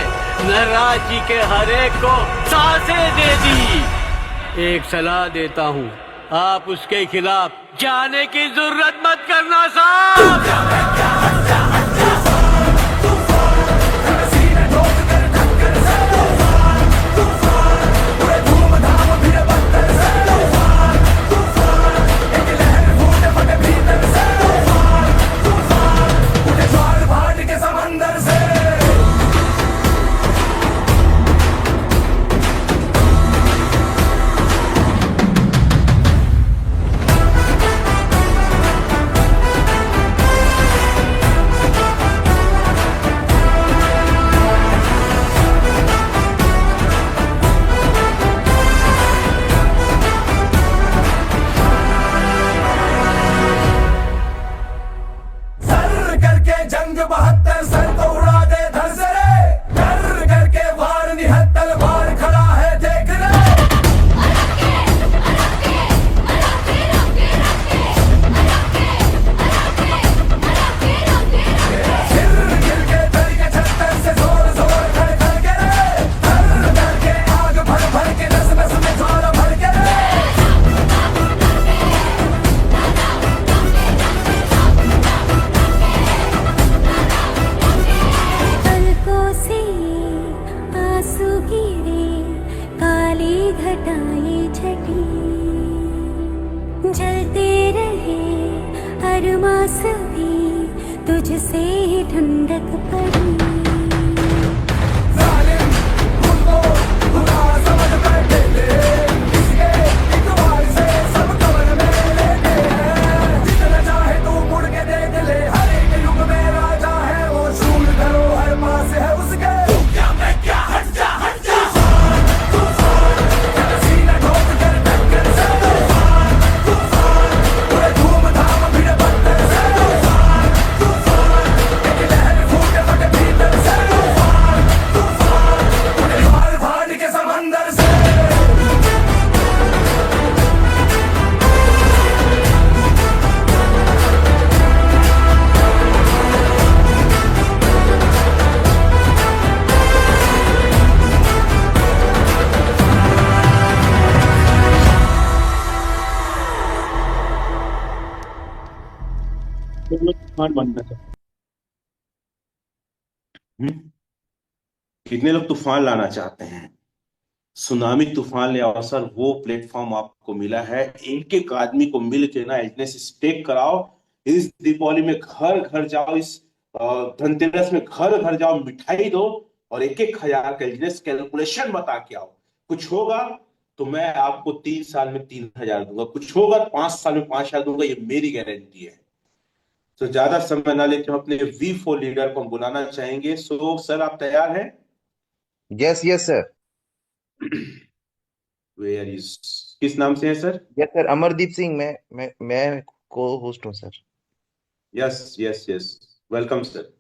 नटराज जी के हर एक को सांसें दे दी। एक सलाह देता हूँ, आप उसके खिलाफ जाने की जरूरत मत करना साहब। जलते रहे अरमा सभी, तुझसे ठंडक पड़ी। तूफान बनना चाहते हैं? कितने लोग तूफान लाना चाहते हैं? सुनामी तूफान ले आओ सर। वो प्लेटफॉर्म आपको मिला है। एक एक आदमी को मिल के ना एजनेस स्टेक कराओ। इस दीपावली में घर घर जाओ। इस धनतेरस में घर घर जाओ, मिठाई दो और एक एक हजार का एजनेस कैलकुलेशन बता के आओ। कुछ होगा तो मैं आपको 3 साल में 3000 दूंगा, कुछ होगा 5 साल में 5000 दूंगा। ये मेरी गारंटी है। तो ज्यादा समय ना लेके हम अपने V4 लीडर को हम बुलाना चाहेंगे। सो सर, आप तैयार हैं? Yes yes sir. Where is, किस नाम से है sir? Yes sir, Amardeep Singh. मैं को होस्ट हूँ sir. Yes yes yes, welcome sir.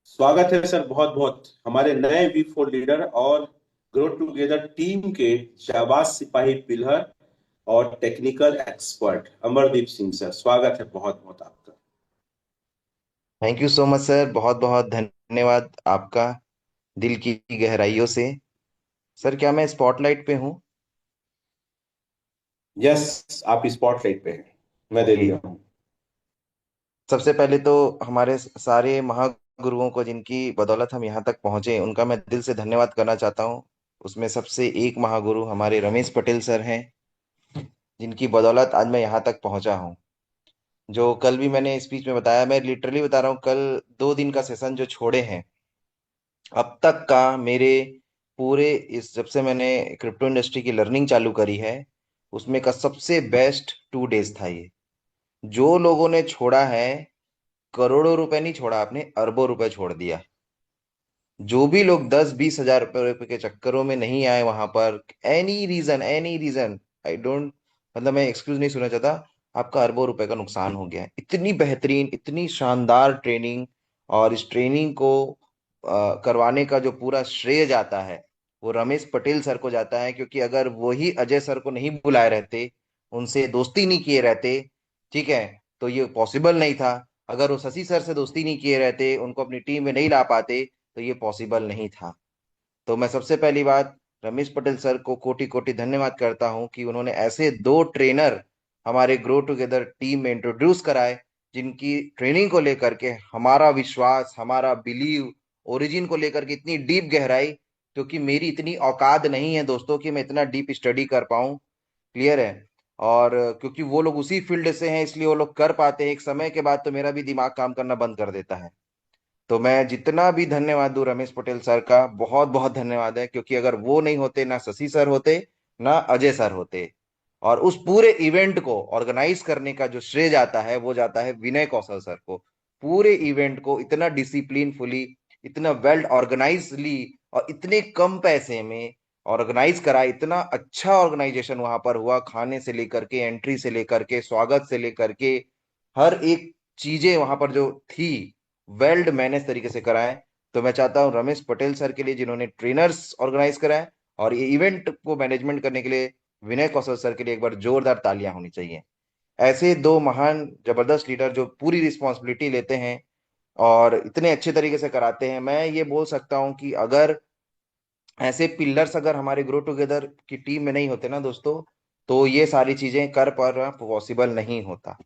स्वागत है सर, बहुत बहुत, हमारे नए V4 लीडर और ग्रो टुगेदर टीम के जाबाज सिपाही पिलर और technical expert Amardeep Singh sir, स्वागत है बहुत बहुत आपका। Thank you so much sir, बहुत बहुत धन्यवाद आपका, दिल की गहराइयों से। सर क्या मैं स्पॉटलाइट पे हूँ? यस, आप स्पॉटलाइट पे हैं, मैं दे ओके। दिया हूँ। सबसे पहले तो हमारे सारे महागुरुओं को, जिनकी बदौलत हम यहाँ तक पहुंचे, उनका मैं दिल से धन्यवाद करना चाहता हूँ। उसमें सबसे एक महागुरु हमारे रमेश पटेल सर हैं, जिनकी बदौलत आज मैं यहाँ तक पहुंचा हूँ। जो कल भी मैंने स्पीच में बताया, मैं लिटरली बता रहा हूँ, कल 2 दिन का सेशन जो छोड़े हैं, अब तक का मेरे पूरे इस जब से मैंने क्रिप्टो इंडस्ट्री की लर्निंग चालू करी है, उसमें का सबसे बेस्ट 2 डेज था ये। जो लोगों ने छोड़ा है, करोड़ों रुपए नहीं छोड़ा, आपने अरबों रुपए छोड़ दिया। जो भी लोग 10-20 हजार रुपए के चक्करों में नहीं आए वहां पर, एनी रीजन आई डोंट, मतलब मैं एक्सक्यूज नहीं सुनना चाहता, आपका अरबों रुपए का नुकसान हो गया है। इतनी बेहतरीन, इतनी शानदार ट्रेनिंग, और इस ट्रेनिंग को करवाने का जो पूरा श्रेय जाता है, वो रमेश पटेल सर को जाता है। क्योंकि अगर वही अजय सर को नहीं बुलाए रहते, उनसे दोस्ती नहीं किए रहते, ठीक है, तो ये पॉसिबल नहीं था। अगर वो शशि सर से दोस्ती नहीं किए रहते, उनको अपनी टीम में नहीं ला पाते, तो ये पॉसिबल नहीं था। तो मैं सबसे पहली बात रमेश पटेल सर को कोटि कोटि धन्यवाद करता हूं कि उन्होंने ऐसे 2 ट्रेनर हमारे ग्रो टुगेदर टीम में इंट्रोड्यूस कराए, जिनकी ट्रेनिंग को लेकर के हमारा विश्वास, हमारा बिलीव, ओरिजिन को लेकर के इतनी डीप गहराई, क्योंकि मेरी इतनी औकात नहीं है दोस्तों कि मैं इतना डीप स्टडी कर पाऊं। क्लियर है? और क्योंकि वो लोग उसी फील्ड से हैं, इसलिए वो लोग कर पाते हैं। एक समय के बाद तो मेरा भी दिमाग काम करना बंद कर देता है। तो मैं जितना भी धन्यवाद दूं रमेश पटेल सर का, बहुत बहुत धन्यवाद है। क्योंकि अगर वो नहीं होते, ना शशि सर होते, ना अजय सर होते। और उस पूरे इवेंट को ऑर्गेनाइज करने का जो श्रेय जाता है, वो जाता है विनय कौशल सर को। पूरे इवेंट को इतना डिसिप्लिनफुली, इतना वेल ऑर्गेनाइजली, और इतने कम पैसे में ऑर्गेनाइज करा। इतना अच्छा ऑर्गेनाइजेशन वहां पर हुआ, खाने से लेकर के, एंट्री से लेकर के, स्वागत से लेकर के, हर एक चीजें वहां पर जो थी, वेल्ड मैनेज तरीके से कराएं। तो मैं चाहता हूं रमेश पटेल सर के लिए, जिन्होंने ट्रेनर्स ऑर्गेनाइज कराए, और ये इवेंट को मैनेजमेंट करने के लिए विनय कौशल सर के लिए एक बार जोरदार तालियां होनी चाहिए। ऐसे 2 महान जबरदस्त लीडर जो पूरी रिस्पॉन्सिबिलिटी लेते हैं और इतने अच्छे तरीके से कराते हैं। मैं ये बोल सकता हूं कि अगर ऐसे पिलर्स अगर हमारे ग्रो टुगेदर की टीम में नहीं होते ना दोस्तों, तो ये सारी चीजें कर पाना पॉसिबल नहीं होता।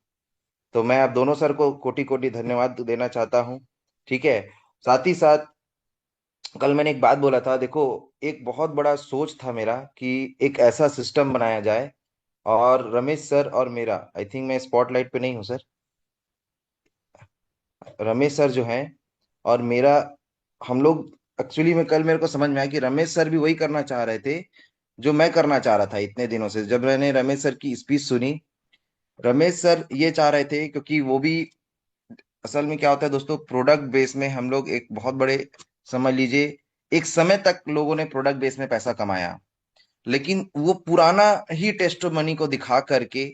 तो मैं आप दोनों सर को कोटि कोटि धन्यवाद देना चाहता हूँ। ठीक है। साथ ही साथ कल मैंने एक बात बोला था, देखो, एक बहुत बड़ा सोच था मेरा कि एक ऐसा सिस्टम बनाया जाए, और रमेश सर और मेरा, आई थिंक मैं स्पॉटलाइट पे नहीं हूँ सर, रमेश सर जो हैं और मेरा, हम लोग एक्चुअली में कल मेरे को समझ में आया कि रमेश सर भी वही करना चाह रहे थे जो मैं करना चाह रहा था इतने दिनों से। जब मैंने रमेश सर की स्पीच सुनी, रमेश सर ये चाह रहे थे, क्योंकि वो भी, असल में क्या होता है दोस्तों, प्रोडक्ट बेस में हम लोग एक बहुत बड़े, समझ लीजिए, एक समय तक लोगों ने प्रोडक्ट बेस में पैसा कमाया, लेकिन वो पुराना ही टेस्ट मनी को दिखा करके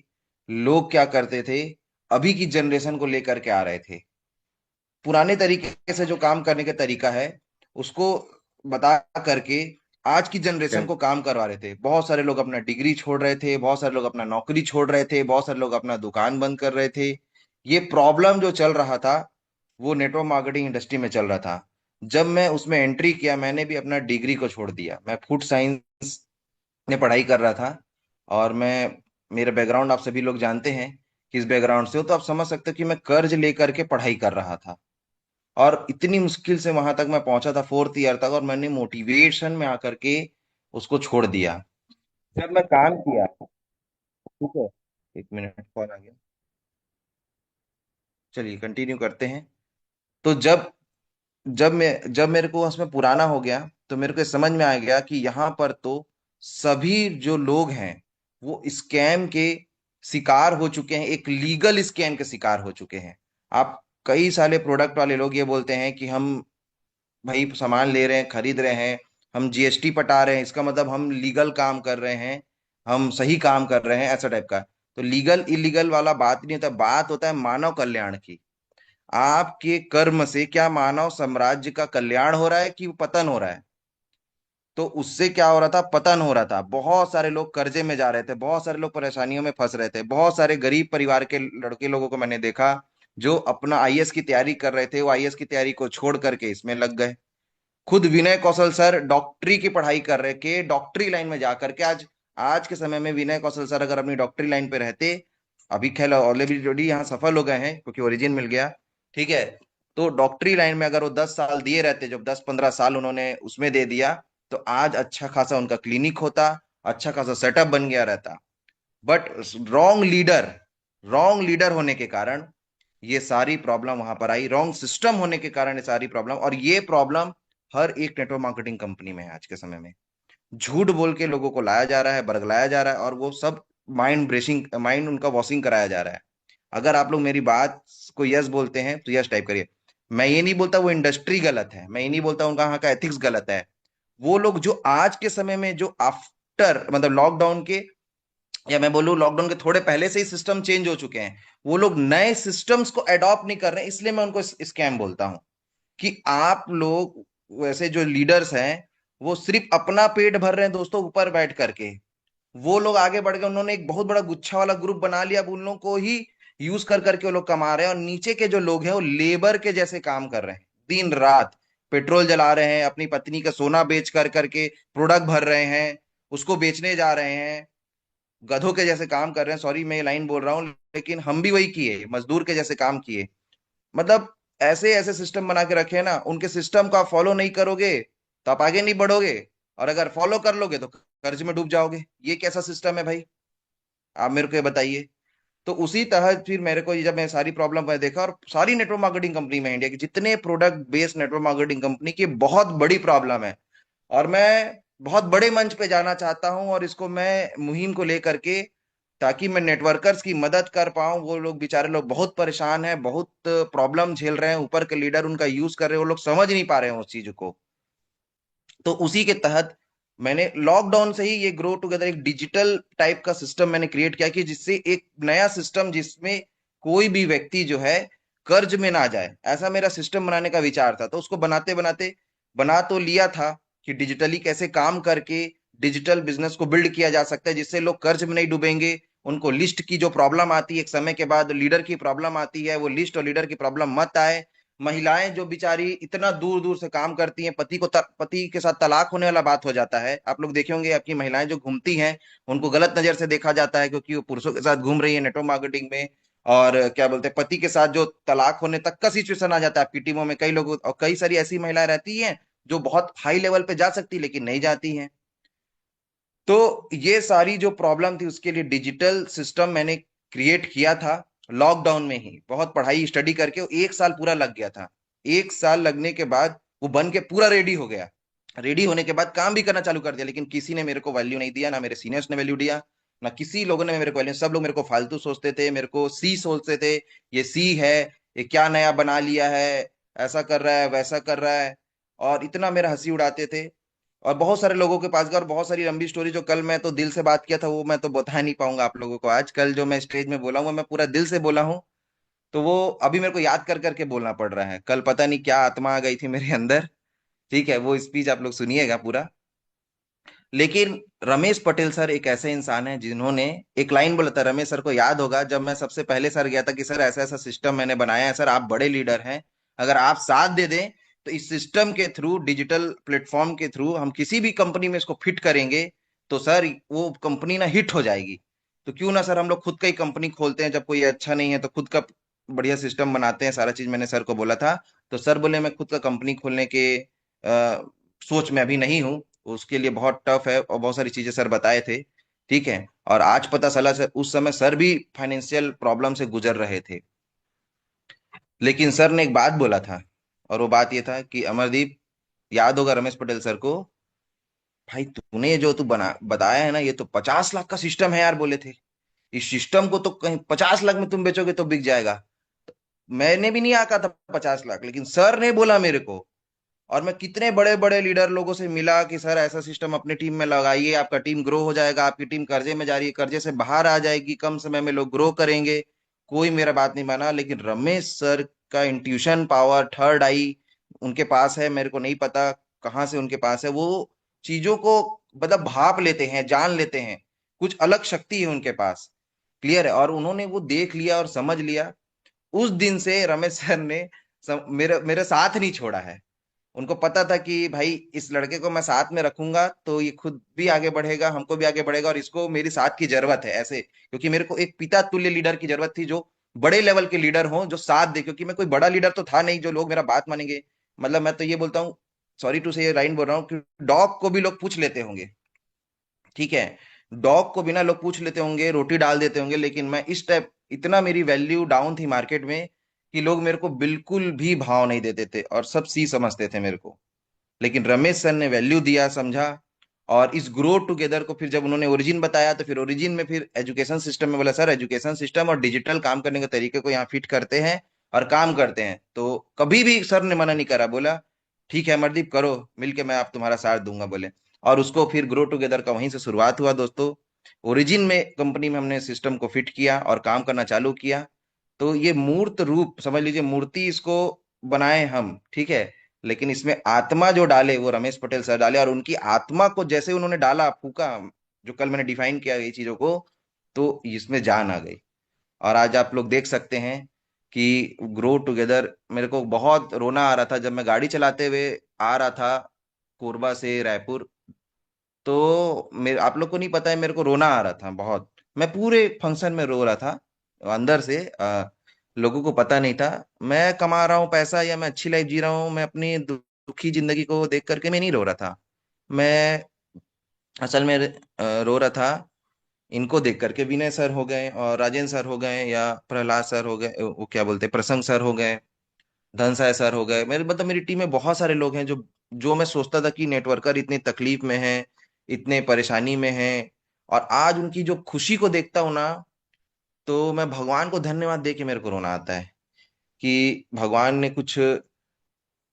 लोग क्या करते थे, अभी की जनरेशन को लेकर के आ रहे थे। पुराने तरीके से जो काम करने का तरीका है, उसको बता करके आज की जनरेशन को काम करवा रहे थे। बहुत सारे लोग अपना डिग्री छोड़ रहे थे, बहुत सारे लोग अपना नौकरी छोड़ रहे थे, बहुत सारे लोग अपना दुकान बंद कर रहे थे। ये प्रॉब्लम जो चल रहा था, वो नेटवर्क मार्केटिंग इंडस्ट्री में चल रहा था। जब मैं उसमें एंट्री किया, मैंने भी अपना डिग्री को छोड़ दिया। मैं फूड साइंस में पढ़ाई कर रहा था, और मैं, मेरा बैकग्राउंड आप सभी लोग जानते हैं किस बैकग्राउंड से हो, तो आप समझ सकते हो कि मैं कर्ज लेकर के पढ़ाई कर रहा था। और इतनी मुश्किल से वहां तक मैं पहुंचा था, 4th ईयर तक, और मैंने मोटिवेशन में आकर के उसको छोड़ दिया। जब मैं काम किया, ठीक है, 1 मिनट कॉल आ गया, चलिए कंटिन्यू करते हैं। तो जब मेरे को उसमें पुराना हो गया, तो मेरे को समझ में आ गया कि यहाँ पर तो सभी जो लोग हैं, वो स्कैम के शिकार हो चुके हैं, एक लीगल स्कैम के शिकार हो चुके हैं। आप, कई सारे प्रोडक्ट वाले लोग ये बोलते हैं कि हम भाई सामान ले रहे हैं, खरीद रहे हैं, हम जीएसटी पटा रहे हैं, इसका मतलब हम लीगल काम कर रहे हैं, हम सही काम कर रहे हैं, ऐसा टाइप का। तो लीगल इलीगल वाला बात नहीं होता, बात होता है मानव कल्याण की। आपके कर्म से क्या मानव साम्राज्य का कल्याण हो रहा है कि पतन हो रहा है? तो उससे क्या हो रहा था? पतन हो रहा था। बहुत सारे लोग कर्जे में जा रहे थे, बहुत सारे लोग परेशानियों में फंस रहे थे, बहुत सारे गरीब परिवार के लड़के लोगों को मैंने देखा जो अपना आईएएस की तैयारी कर रहे थे, वो आईएएस की तैयारी को छोड़ करके इसमें लग गए। खुद विनय कौशल सर डॉक्टरी की पढ़ाई कर रहे के डॉक्टरी लाइन में जाकर के आज आज के समय में विनय कौशल सर अगर अपनी डॉक्टरी लाइन पे रहते, अभी खेल ऑलरेडी यहाँ सफल हो गए हैं क्योंकि ओरिजिन मिल गया, ठीक है। तो डॉक्टरी लाइन में अगर वो 10 साल दिए रहते, जब 10-15 साल उन्होंने उसमें दे दिया, तो आज अच्छा खासा उनका क्लिनिक होता, अच्छा खासा सेटअप बन गया रहता। बट रॉन्ग लीडर होने के कारण ये सारी प्रॉब्लम वहां पर आई, रॉन्ग सिस्टम होने के कारण ये सारी प्रॉब्लम। और ये प्रॉब्लम हर एक नेटवर्क मार्केटिंग कंपनी में है आज के समय में। झूठ बोल के लोगों को लाया जा रहा है, बरगलाया जा रहा है, और वो सब माइंड उनका वॉशिंग कराया जा रहा है। अगर आप लोग मेरी बात को यस बोलते हैं तो यस टाइप करिए। मैं ये नहीं बोलता वो इंडस्ट्री गलत है, मैं ये नहीं बोलता उनका वहां का एथिक्स गलत है। वो लोग जो आज के समय में जो आफ्टर मतलब लॉकडाउन के, या मैं बोलूं लॉकडाउन के थोड़े पहले से ही सिस्टम चेंज हो चुके हैं, वो लोग नए सिस्टम्स को अडॉप्ट नहीं कर रहे हैं, इसलिए मैं उनको स्कैम बोलता हूं। कि आप लोग वैसे जो लीडर्स हैं वो सिर्फ अपना पेट भर रहे हैं दोस्तों, ऊपर बैठ करके। वो लोग आगे बढ़ गए, उन्होंने एक बहुत बड़ा गुच्छा वाला ग्रुप बना लिया, अब उन लोगों को ही यूज कर करके वो लोग कमा रहे हैं। और नीचे के जो लोग हैं वो लेबर के जैसे काम कर रहे हैं, दिन रात पेट्रोल जला रहे हैं, अपनी पत्नी का सोना बेच कर करके प्रोडक्ट भर रहे हैं, उसको बेचने जा रहे हैं, गधों के जैसे काम कर रहे हैं। सॉरी मैं ये लाइन बोल रहा हूँ, लेकिन हम भी वही किए, मजदूर के जैसे काम किए। मतलब ऐसे ऐसे सिस्टम बना के रखे हैं ना, उनके सिस्टम को आप फॉलो नहीं करोगे तो आप आगे नहीं बढ़ोगे, और अगर फॉलो कर लोगे तो कर्ज में डूब जाओगे। ये कैसा सिस्टम है भाई, आप मेरे को ये बताइए। तो उसी तरह फिर मेरे को जब मैं सारी प्रॉब्लम में देखा, और सारी नेटवर्क मार्केटिंग कंपनी में इंडिया की जितने product based network marketing company की बहुत बड़ी प्रॉब्लम है, और मैं बहुत बड़े मंच पे जाना चाहता हूं, और इसको मैं मुहिम को लेकर के, ताकि मैं नेटवर्कर्स की मदद कर पाऊं। वो लोग बेचारे लोग बहुत परेशान हैं, बहुत प्रॉब्लम झेल रहे हैं, ऊपर के लीडर उनका यूज कर रहे हैं, वो लोग समझ नहीं पा रहे हैं उस चीज को। तो उसी के तहत मैंने लॉकडाउन से ही ये ग्रो टुगेदर एक डिजिटल टाइप का सिस्टम मैंने क्रिएट किया, कि जिससे एक नया सिस्टम जिसमें कोई भी व्यक्ति जो है कर्ज में ना जाए, ऐसा मेरा सिस्टम बनाने का विचार था। तो उसको बनाते बनाते बना तो लिया था कि डिजिटली कैसे काम करके डिजिटल बिजनेस को बिल्ड किया जा सकता है, जिससे लोग कर्ज में नहीं डूबेंगे। उनको लिस्ट की जो प्रॉब्लम आती है एक समय के बाद, लीडर की प्रॉब्लम आती है, वो लिस्ट और लीडर की प्रॉब्लम मत आए। महिलाएं जो बेचारी इतना दूर दूर से काम करती हैं, पति के साथ तलाक होने वाला बात हो जाता है। आप लोग देखे होंगे आपकी महिलाएं जो घूमती हैं उनको गलत नजर से देखा जाता है, क्योंकि वो पुरुषों के साथ घूम रही है नेटवर्क मार्केटिंग में। और क्या बोलते हैं, पति के साथ जो तलाक होने तक का सिचुएशन आ जाता है। आपकी टीमों में कई लोग और कई सारी ऐसी महिलाएं रहती हैं जो बहुत हाई लेवल पे जा सकती लेकिन नहीं जाती हैं। तो ये सारी जो प्रॉब्लम थी उसके लिए डिजिटल सिस्टम मैंने क्रिएट किया था लॉकडाउन में ही, बहुत पढ़ाई स्टडी करके। 1 साल पूरा लग गया था। 1 साल लगने के बाद वो बन के पूरा रेडी हो गया। रेडी होने के बाद काम भी करना चालू कर दिया, लेकिन किसी ने मेरे को वैल्यू नहीं दिया, ना मेरे सीनियर्स ने वैल्यू दिया, ना किसी लोगों ने मेरे को वैल्यू। सब लोग मेरे को फालतू सोचते थे, मेरे को सी सोचते थे, ये सी है, ये क्या नया बना लिया है, ऐसा कर रहा है वैसा कर रहा है, और इतना मेरा हंसी उड़ाते थे। और बहुत सारे लोगों के पास गए, और बहुत सारी लंबी स्टोरी जो कल मैं तो दिल से बात किया था वो मैं तो बता नहीं पाऊंगा आप लोगों को आज। कल जो मैं स्टेज में बोला हूँ मैं पूरा दिल से बोला हूँ, तो वो अभी मेरे को याद कर करके बोलना पड़ रहा है। कल पता नहीं क्या आत्मा आ गई थी मेरे अंदर, ठीक है, वो स्पीच आप लोग सुनिएगा पूरा। लेकिन रमेश पटेल सर एक ऐसे इंसान है जिन्होंने एक लाइन बोला था, रमेश सर को याद होगा, जब मैं सबसे पहले सर गया था कि सर ऐसा ऐसा सिस्टम मैंने बनाया है, सर आप बड़े लीडर हैं, अगर आप साथ दे दें तो इस सिस्टम के थ्रू, डिजिटल प्लेटफॉर्म के थ्रू हम किसी भी कंपनी में इसको फिट करेंगे तो सर वो कंपनी ना हिट हो जाएगी। तो क्यों ना सर हम लोग खुद का ही कंपनी खोलते हैं, जब कोई अच्छा नहीं है तो खुद का बढ़िया सिस्टम बनाते हैं। सारा चीज मैंने सर को बोला था, तो सर बोले मैं खुद का कंपनी खोलने के सोच में अभी नहीं हूँ, उसके लिए बहुत टफ है, और बहुत सारी चीजें सर बताए थे, ठीक है। और आज पता चला सर उस समय सर भी फाइनेंशियल प्रॉब्लम से गुजर रहे थे, लेकिन सर ने एक बात बोला था, और वो बात ये था कि अमरदीप, याद होगा रमेश पटेल सर को, भाई तूने जो तू बना बताया है ना, ये तो 50 लाख का सिस्टम है यार, बोले थे। इस सिस्टम को तो कहीं 50 लाख में तुम बेचोगे तो बिक जाएगा। मैंने भी नहीं आका था 50 लाख, लेकिन सर ने बोला मेरे को और मैं कितने बड़े बड़े लीडर लोगों से मिला कि सर ऐसा सिस्टम अपनी टीम में लगाइए, आपका टीम ग्रो हो जाएगा, आपकी टीम कर्जे में जा रही है, कर्जे से बाहर आ जाएगी, कम समय में लोग ग्रो करेंगे। कोई मेरा बात नहीं माना, लेकिन रमेश सर का इंट्यूशन पावर, थर्ड आई उनके पास है, मेरे को नहीं पता कहाँ से उनके पास है। वो चीजों को मतलब भाप लेते हैं, जान लेते हैं, कुछ अलग शक्ति है उनके पास, क्लियर है। और उन्होंने वो देख लिया और समझ लिया। उस दिन से रमेश सर ने मेरे मेरे साथ नहीं छोड़ा है। उनको पता था कि भाई इस लड़के को मैं साथ में रखूंगा तो ये खुद भी आगे बढ़ेगा, हमको भी आगे बढ़ेगा, और इसको मेरी साथ की जरूरत है ऐसे, क्योंकि मेरे को एक पिता तुल्य लीडर की जरूरत थी, जो बड़े लेवल के लीडर हों, जो साथ दे, क्योंकि मैं कोई बड़ा लीडर तो था नहीं जो लोग मेरा बात मानेंगे। मतलब मैं तो ये बोलता हूँ, सॉरी टू से ये लाइन बोल रहा हूँ कि डॉग को भी लोग पूछ लेते होंगे, ठीक है, डॉग को बिना लोग पूछ लेते होंगे, रोटी डाल देते होंगे, लेकिन मैं इस टाइप इतना मेरी वैल्यू डाउन थी मार्केट में कि लोग मेरे को बिल्कुल भी भाव नहीं देते थे और सब सी समझते थे मेरे को। लेकिन रमेश सर ने वैल्यू दिया, समझा, और इस ग्रो टुगेदर को फिर जब उन्होंने ओरिजिन बताया तो फिर ओरिजिन में फिर एजुकेशन सिस्टम में बोला सर एजुकेशन सिस्टम और डिजिटल काम करने के तरीके को यहाँ फिट करते हैं और काम करते हैं। तो कभी भी सर ने मना नहीं करा, बोला ठीक है अमरदीप करो मिलके, मैं आप तुम्हारा साथ दूंगा बोले। और उसको फिर ग्रो टुगेदर का वहीं से शुरुआत हुआ दोस्तों। ओरिजिन में कंपनी में हमने सिस्टम को फिट किया और काम करना चालू किया। तो ये मूर्त रूप समझ लीजिए, मूर्ति इसको बनाए हम, ठीक है, लेकिन इसमें आत्मा जो डाले वो रमेश पटेल सर डाले, और उनकी आत्मा को जैसे उन्होंने डाला, फूका, जो कल मैंने डिफाइन किया ये चीजों को, तो इसमें जान आ गई। और आज आप लोग देख सकते हैं कि ग्रो टुगेदर, मेरे को बहुत रोना आ रहा था जब मैं गाड़ी चलाते हुए आ रहा था कोरबा से रायपुर। तो मेरे आप लोग को नहीं पता है, मेरे को रोना आ रहा था बहुत, मैं पूरे फंक्शन में रो रहा था अंदर से। लोगों को पता नहीं था मैं कमा रहा हूँ पैसा या मैं अच्छी लाइफ जी रहा हूँ, मैं अपनी दुखी जिंदगी को देख करके मैं नहीं रो रहा था। मैं असल में रो रहा था इनको देख करके, विनय सर हो गए और राजेंद्र सर हो गए या प्रहलाद सर हो गए, वो क्या बोलते हैं, प्रसंग सर हो गए, धनसाय सर हो गए, मेरे मतलब मेरी टीम में बहुत सारे लोग हैं जो जो मैं सोचता था कि नेटवर्कर इतनी तकलीफ में है, इतने परेशानी में है, और आज उनकी जो खुशी को देखता हूं ना, तो मैं भगवान को धन्यवाद दे के मेरे को रोना आता है कि भगवान ने कुछ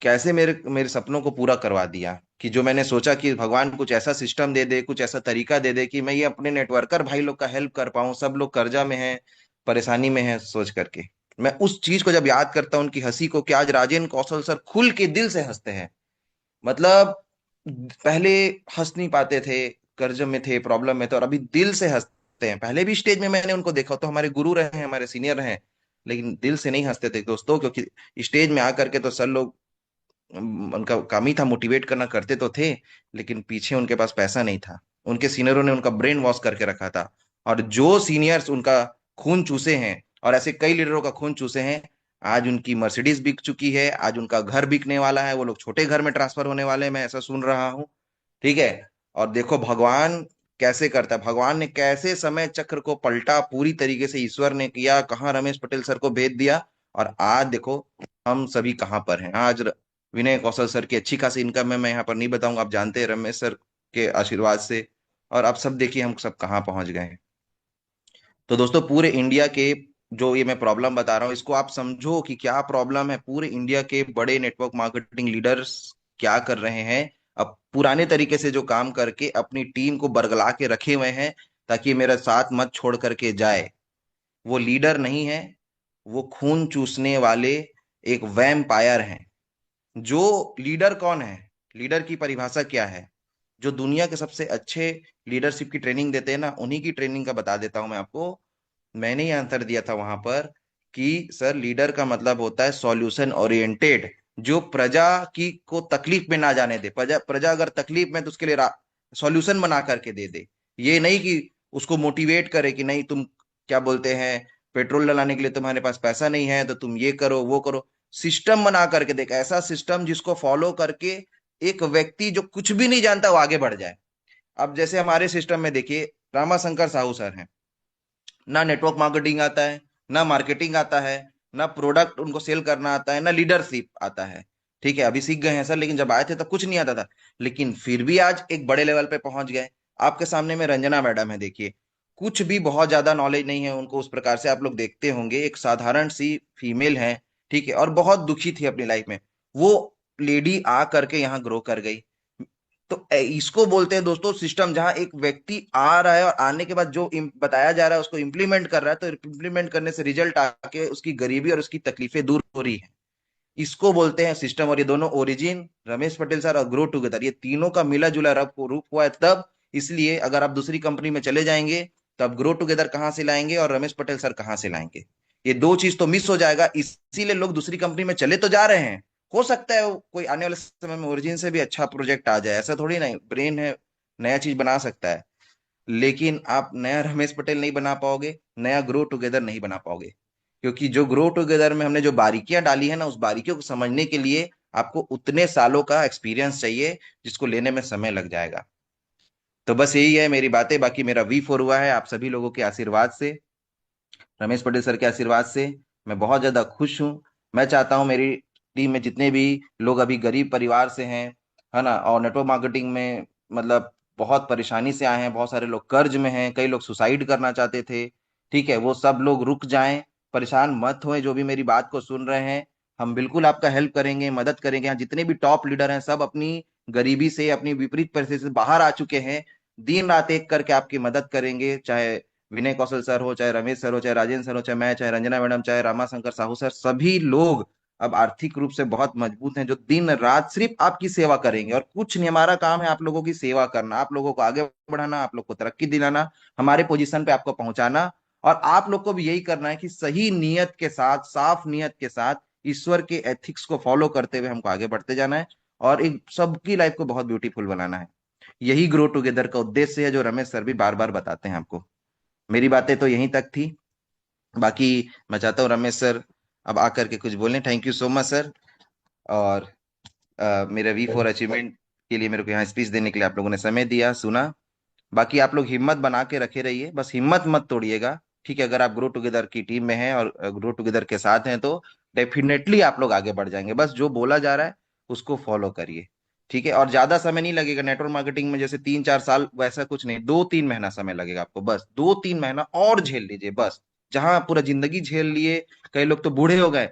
कैसे मेरे मेरे सपनों को पूरा करवा दिया। कि जो मैंने सोचा कि भगवान कुछ ऐसा सिस्टम दे दे, कुछ ऐसा तरीका दे दे कि मैं ये अपने नेटवर्कर भाई लोग का हेल्प कर पाऊं, सब लोग कर्जा में हैं, परेशानी में हैं, सोच करके मैं उस चीज को जब याद करता हूं, उनकी हंसी को, कि आज राजेंद्र कौशल सर खुल के दिल से हंसते हैं। मतलब पहले हंस नहीं पाते थे, कर्ज में थे, प्रॉब्लम में थे, और अभी दिल से हंसते हैं। पहले भी स्टेज में मैंने उनको देखा, तो हमारे गुरु रहे हैं, हमारे सीनियर रहे हैं, लेकिन दिल से नहीं हंसते थे दोस्तों, क्योंकि स्टेज में आकर के तो सर लोग उनका काम ही था मोटिवेट करना, करते तो थे, लेकिन पीछे उनके पास पैसा नहीं था। उनके सीनियरों ने उनका ब्रेन वॉश करके रखा था, और जो सीनियर्स उनका खून चूसे हैं, और ऐसे कई लीडरों का खून चूसे हैं, आज उनकी मर्सिडीज बिक चुकी है, आज उनका घर बिकने वाला है, वो लोग छोटे घर में ट्रांसफर होने वाले हैं, मैं ऐसा सुन रहा हूँ, ठीक है। और देखो भगवान कैसे करता है, भगवान ने कैसे समय चक्र को पलटा पूरी तरीके से, ईश्वर ने किया, कहाँ रमेश पटेल सर को भेज दिया, और आज देखो हम सभी कहाँ पर हैं। आज विनय कौशल सर की अच्छी खासी इनकम है, मैं यहाँ पर नहीं बताऊंगा, आप जानते हैं, रमेश सर के आशीर्वाद से। और आप सब देखिए हम सब कहाँ पहुंच गए हैं। तो दोस्तों पूरे इंडिया के जो ये मैं प्रॉब्लम बता रहा हूँ, इसको आप समझो कि क्या प्रॉब्लम है। पूरे इंडिया के बड़े नेटवर्क मार्केटिंग लीडर्स क्या कर रहे हैं, अब पुराने तरीके से जो काम करके अपनी टीम को बरगला के रखे हुए हैं, ताकि मेरा साथ मत छोड़ करके जाए। वो लीडर नहीं है, वो खून चूसने वाले एक वैम्पायर हैं। जो लीडर कौन है, लीडर की परिभाषा क्या है, जो दुनिया के सबसे अच्छे लीडरशिप की ट्रेनिंग देते हैं ना, उन्हीं की ट्रेनिंग का बता देता हूं मैं आपको। मैंने ही आंसर दिया था वहां पर कि सर लीडर का मतलब होता है सॉल्यूशन ओरिएंटेड, जो प्रजा की को तकलीफ में ना जाने दे। प्रजा प्रजा अगर तकलीफ में तो उसके लिए सॉल्यूशन बना करके दे दे। ये नहीं कि उसको मोटिवेट करे कि नहीं तुम क्या बोलते हैं, पेट्रोल डलाने के लिए तुम्हारे पास पैसा नहीं है तो तुम ये करो वो करो। सिस्टम बना करके देख, ऐसा सिस्टम जिसको फॉलो करके एक व्यक्ति जो कुछ भी नहीं जानता वो आगे बढ़ जाए। अब जैसे हमारे सिस्टम में देखिए, रामाशंकर साहू सर हैं, ना नेटवर्क मार्केटिंग आता है, ना मार्केटिंग आता है, ना प्रोडक्ट उनको सेल करना आता है, ना लीडरशिप आता है, ठीक है, अभी सीख गए हैं सर, लेकिन जब आए थे तब कुछ नहीं आता था, लेकिन फिर भी आज एक बड़े लेवल पे पहुंच गए। आपके सामने में रंजना मैडम है, देखिए कुछ भी बहुत ज्यादा नॉलेज नहीं है उनको, उस प्रकार से आप लोग देखते होंगे, एक साधारण सी फीमेल है, ठीक है, और बहुत दुखी थी अपनी लाइफ में। वो लेडी आ करके यहाँ ग्रो कर गई। तो इसको बोलते हैं दोस्तों सिस्टम, जहां एक व्यक्ति आ रहा है और आने के बाद जो बताया जा रहा है उसको इम्प्लीमेंट कर रहा है, तो इम्प्लीमेंट करने से रिजल्ट आके उसकी गरीबी और उसकी तकलीफें दूर हो रही है। इसको बोलते हैं सिस्टम। और ये दोनों ओरिजिन, रमेश पटेल सर और ग्रो टुगेदर, ये तीनों का मिला जुला रूप हुआ है तब। इसलिए अगर आप दूसरी कंपनी में चले जाएंगे तो आप ग्रो टुगेदर कहाँ से लाएंगे और रमेश पटेल सर कहाँ से लाएंगे? ये दो चीज तो मिस हो जाएगा। इसीलिए लोग दूसरी कंपनी में चले तो जा रहे हैं। हो सकता है वो कोई आने वाले समय में ओरिजिन से भी अच्छा प्रोजेक्ट आ जाए, ऐसा थोड़ी नहीं, ब्रेन है, नया चीज बना सकता है। लेकिन आप नया रमेश पटेल नहीं बना पाओगे, नया ग्रो टुगेदर नहीं बना पाओगे। क्योंकि जो ग्रो टुगेदर में हमने जो बारीकियां डाली है ना, उस बारीकियों को समझने के लिए आपको उतने सालों का एक्सपीरियंस चाहिए, जिसको लेने में समय लग जाएगा। तो बस यही है मेरी बातें। बाकी मेरा V4 हुआ है आप सभी लोगों के आशीर्वाद से, रमेश पटेल सर के आशीर्वाद से। मैं बहुत ज्यादा खुश हूँ। मैं चाहता हूँ मेरी टीम में जितने भी लोग अभी गरीब परिवार से हैं, है ना, और नेटवर्क मार्केटिंग में मतलब बहुत परेशानी से आए हैं, बहुत सारे लोग कर्ज में हैं, कई लोग सुसाइड करना चाहते थे, ठीक है, वो सब लोग रुक जाएं, परेशान मत होएं। जो भी मेरी बात को सुन रहे हैं, हम बिल्कुल आपका हेल्प करेंगे, मदद करेंगे। यहाँ जितने भी टॉप लीडर हैं सब अपनी गरीबी से, अपनी विपरीत परिस्थिति से बाहर आ चुके हैं। दिन रात एक करके आपकी मदद करेंगे, चाहे विनय कौशल सर हो, चाहे रमेश सर हो, चाहे राजेंद्र सर हो, चाहे मैं, चाहे रंजना मैडम, चाहे रामाशंकर साहू सर, सभी लोग अब आर्थिक रूप से बहुत मजबूत हैं, जो दिन रात सिर्फ आपकी सेवा करेंगे। और कुछ नहीं, हमारा काम है आप लोगों की सेवा करना, आप लोगों को आगे बढ़ाना, आप लोग को तरक्की दिलाना, हमारे पोजीशन पे आपको पहुंचाना। और आप लोग को भी यही करना है कि सही नियत के साथ, साफ नियत के साथ, ईश्वर के एथिक्स को फॉलो करते हुए हमको आगे बढ़ते जाना है और एक सबकी लाइफ को बहुत ब्यूटीफुल बनाना है। यही ग्रो टुगेदर का उद्देश्य है, जो रमेश सर भी बार बार बताते हैं आपको। मेरी बातें तो यहीं तक थी। बाकी मैं चाहता हूँ रमेश सर अब आकर के कुछ बोलें। Thank you so much sir. और मेरा V4 अचीवमेंट के लिए मेरे को यहाँ स्पीच देने के लिए आप लोगों ने समय दिया, सुना। बाकी आप लोग हिम्मत बना के रखे रहिए, बस हिम्मत मत तोड़िएगा, ठीक है। अगर आप ग्रो टुगेदर की टीम में हैं और ग्रो टुगेदर के साथ हैं तो डेफिनेटली आप लोग आगे बढ़ जाएंगे। बस जो बोला जा रहा है उसको फॉलो करिए, ठीक है। और ज्यादा समय नहीं लगेगा नेटवर्क मार्केटिंग में, जैसे 3-4 साल वैसा कुछ नहीं, 2-3 महीना समय लगेगा आपको, बस 2-3 महीना और झेल लीजिए बस। जहां पूरा जिंदगी झेल लिए, कई लोग तो बूढ़े हो गए।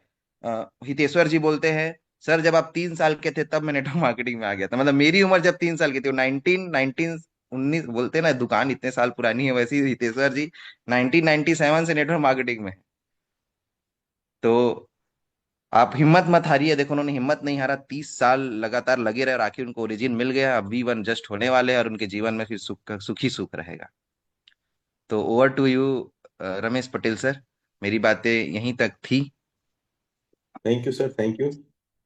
हितेश्वर जी बोलते हैं, सर जब आप 3 साल के थे तब मैं नेटवर्क मार्केटिंग में आ गया था। मतलब मेरी उम्र जब 3 साल की थी, 19 बोलते हैं ना, दुकान इतने साल पुरानी है, वैसे ही हितेश्वर जी 1997 से नेटवर्क मार्केटिंग में है। तो आप हिम्मत मत हारिए। देखो उन्होंने हिम्मत नहीं हारा, 30 साल लगातार लगे रहे और आखिर उनको ओरिजिन मिल गया। अब V1 जस्ट होने वाले हैं और उनके जीवन में फिर सुख ही सुख रहेगा। तो over to you Ramesh Patel sir. मेरी बातें यहीं तक थी। Thank you sir, thank you.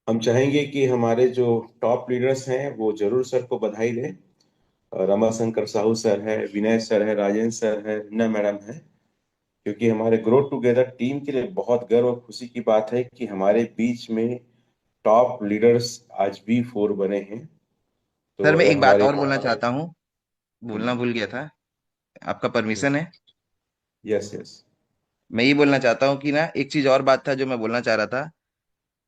हम चाहेंगे कि हमारे जो टॉप लीडर्स हैं वो जरूर सर को बधाई दें। रमाशंकर साहू सर है, विनय सर है, राजेंद्र सर है, रंजना मैडम है। क्योंकि हमारे ग्रो टुगेदर टीम के लिए बहुत गर्व और खुशी की बात है कि हमारे बीच में टॉप लीडर्स आज V4 बने हैं। तो सर मैं अगर एक बात हमारे और बोलना चाहता हूँ, बोलना भूल गया था, आपका परमिशन है? Yes yes. मैं ये बोलना चाहता हूँ कि ना, एक चीज और बात था जो मैं बोलना चाह रहा था,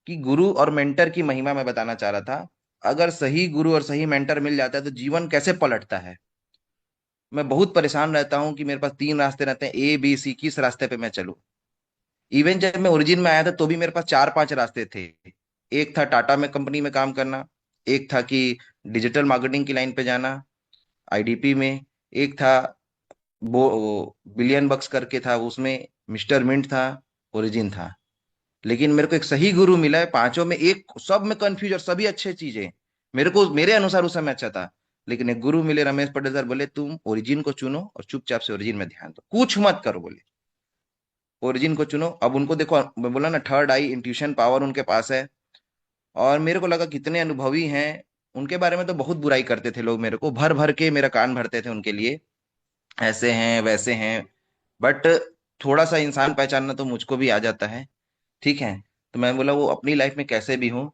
कि गुरु और मेंटर की महिमा मैं बताना चाह रहा था। अगर सही गुरु और सही मेंटर मिल जाता है तो जीवन कैसे पलटता है। मैं बहुत परेशान रहता हूँ कि मेरे पास 3 रास्ते रहते हैं, A B C, किस रास्ते पे मैं चलूं। इवन जब मैं ओरिजिन में आया था तो भी मेरे पास 4-5 रास्ते थे। एक था टाटा में कंपनी में काम करना, एक था कि डिजिटल मार्केटिंग की लाइन पे जाना IDP में, एक था बिलियन बक्स करके था, उसमें मिस्टर मिंट था, ओरिजिन था। लेकिन मेरे को एक सही गुरु मिला है, पांचों में एक, सब में कंफ्यूज और सभी अच्छे चीजें मेरे को, मेरे अनुसार उस समय अच्छा था। लेकिन एक गुरु मिले रमेश पटेल सर, बोले तुम ओरिजिन को चुनो और चुपचाप से ओरिजिन में ध्यान दो, कुछ मत करो, बोले ओरिजिन को चुनो। अब उनको देखो, मैं बोला ना, थर्ड आई इंट्यूशन पावर उनके पास है। और मेरे को लगा कितने अनुभवी हैं। उनके बारे में तो बहुत बुराई करते थे लोग, मेरे को भर भर के मेरा कान भरते थे उनके लिए, ऐसे हैं वैसे हैं। बट थोड़ा सा इंसान पहचानना तो मुझको भी आ जाता है, ठीक है। तो मैं बोला वो अपनी लाइफ में कैसे भी हो,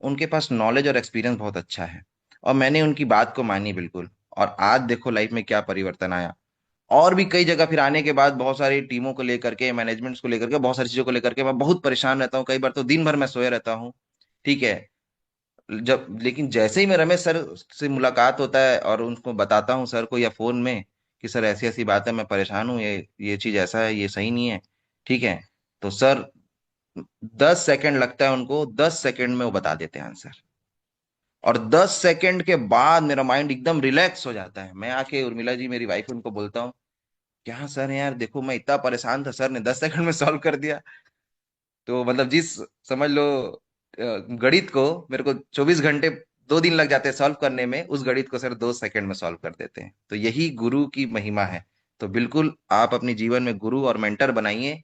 उनके पास नॉलेज और एक्सपीरियंस बहुत अच्छा है। और मैंने उनकी बात को मानी बिल्कुल, और आज देखो लाइफ में क्या परिवर्तन आया। और भी कई जगह फिर आने के बाद बहुत सारी टीमों को लेकर के, मैनेजमेंट्स को लेकर के, बहुत सारी चीजों को लेकर के मैं बहुत परेशान रहता हूँ। कई बार तो दिन भर मैं सोया रहता हूँ, ठीक है। जब लेकिन जैसे ही मैं रमेश सर से मुलाकात होता है और उनको बताता हूँ सर को या फोन में कि सर ऐसी ऐसी बात है, मैं परेशान हूँ, ये चीज ऐसा है, ये सही नहीं है, ठीक है, तो सर 10 सेकंड लगता है उनको, 10 सेकंड में वो बता देते हैं आंसर। और 10 सेकंड के बाद मेरा माइंड एकदम रिलैक्स हो जाता है। मैं आके उर्मिला जी मेरी वाइफ उनको बोलता हूँ, क्या सर यार देखो मैं इतना परेशान था, सर ने 10 सेकंड में सॉल्व कर दिया। तो मतलब जिस, समझ लो गणित को मेरे को 24 घंटे 2 दिन लग जाते हैं सॉल्व करने में, उस गणित को सर 2 सेकंड में सॉल्व कर देते हैं। तो यही गुरु की महिमा है। तो बिल्कुल आप अपने जीवन में गुरु और मेंटर बनाइए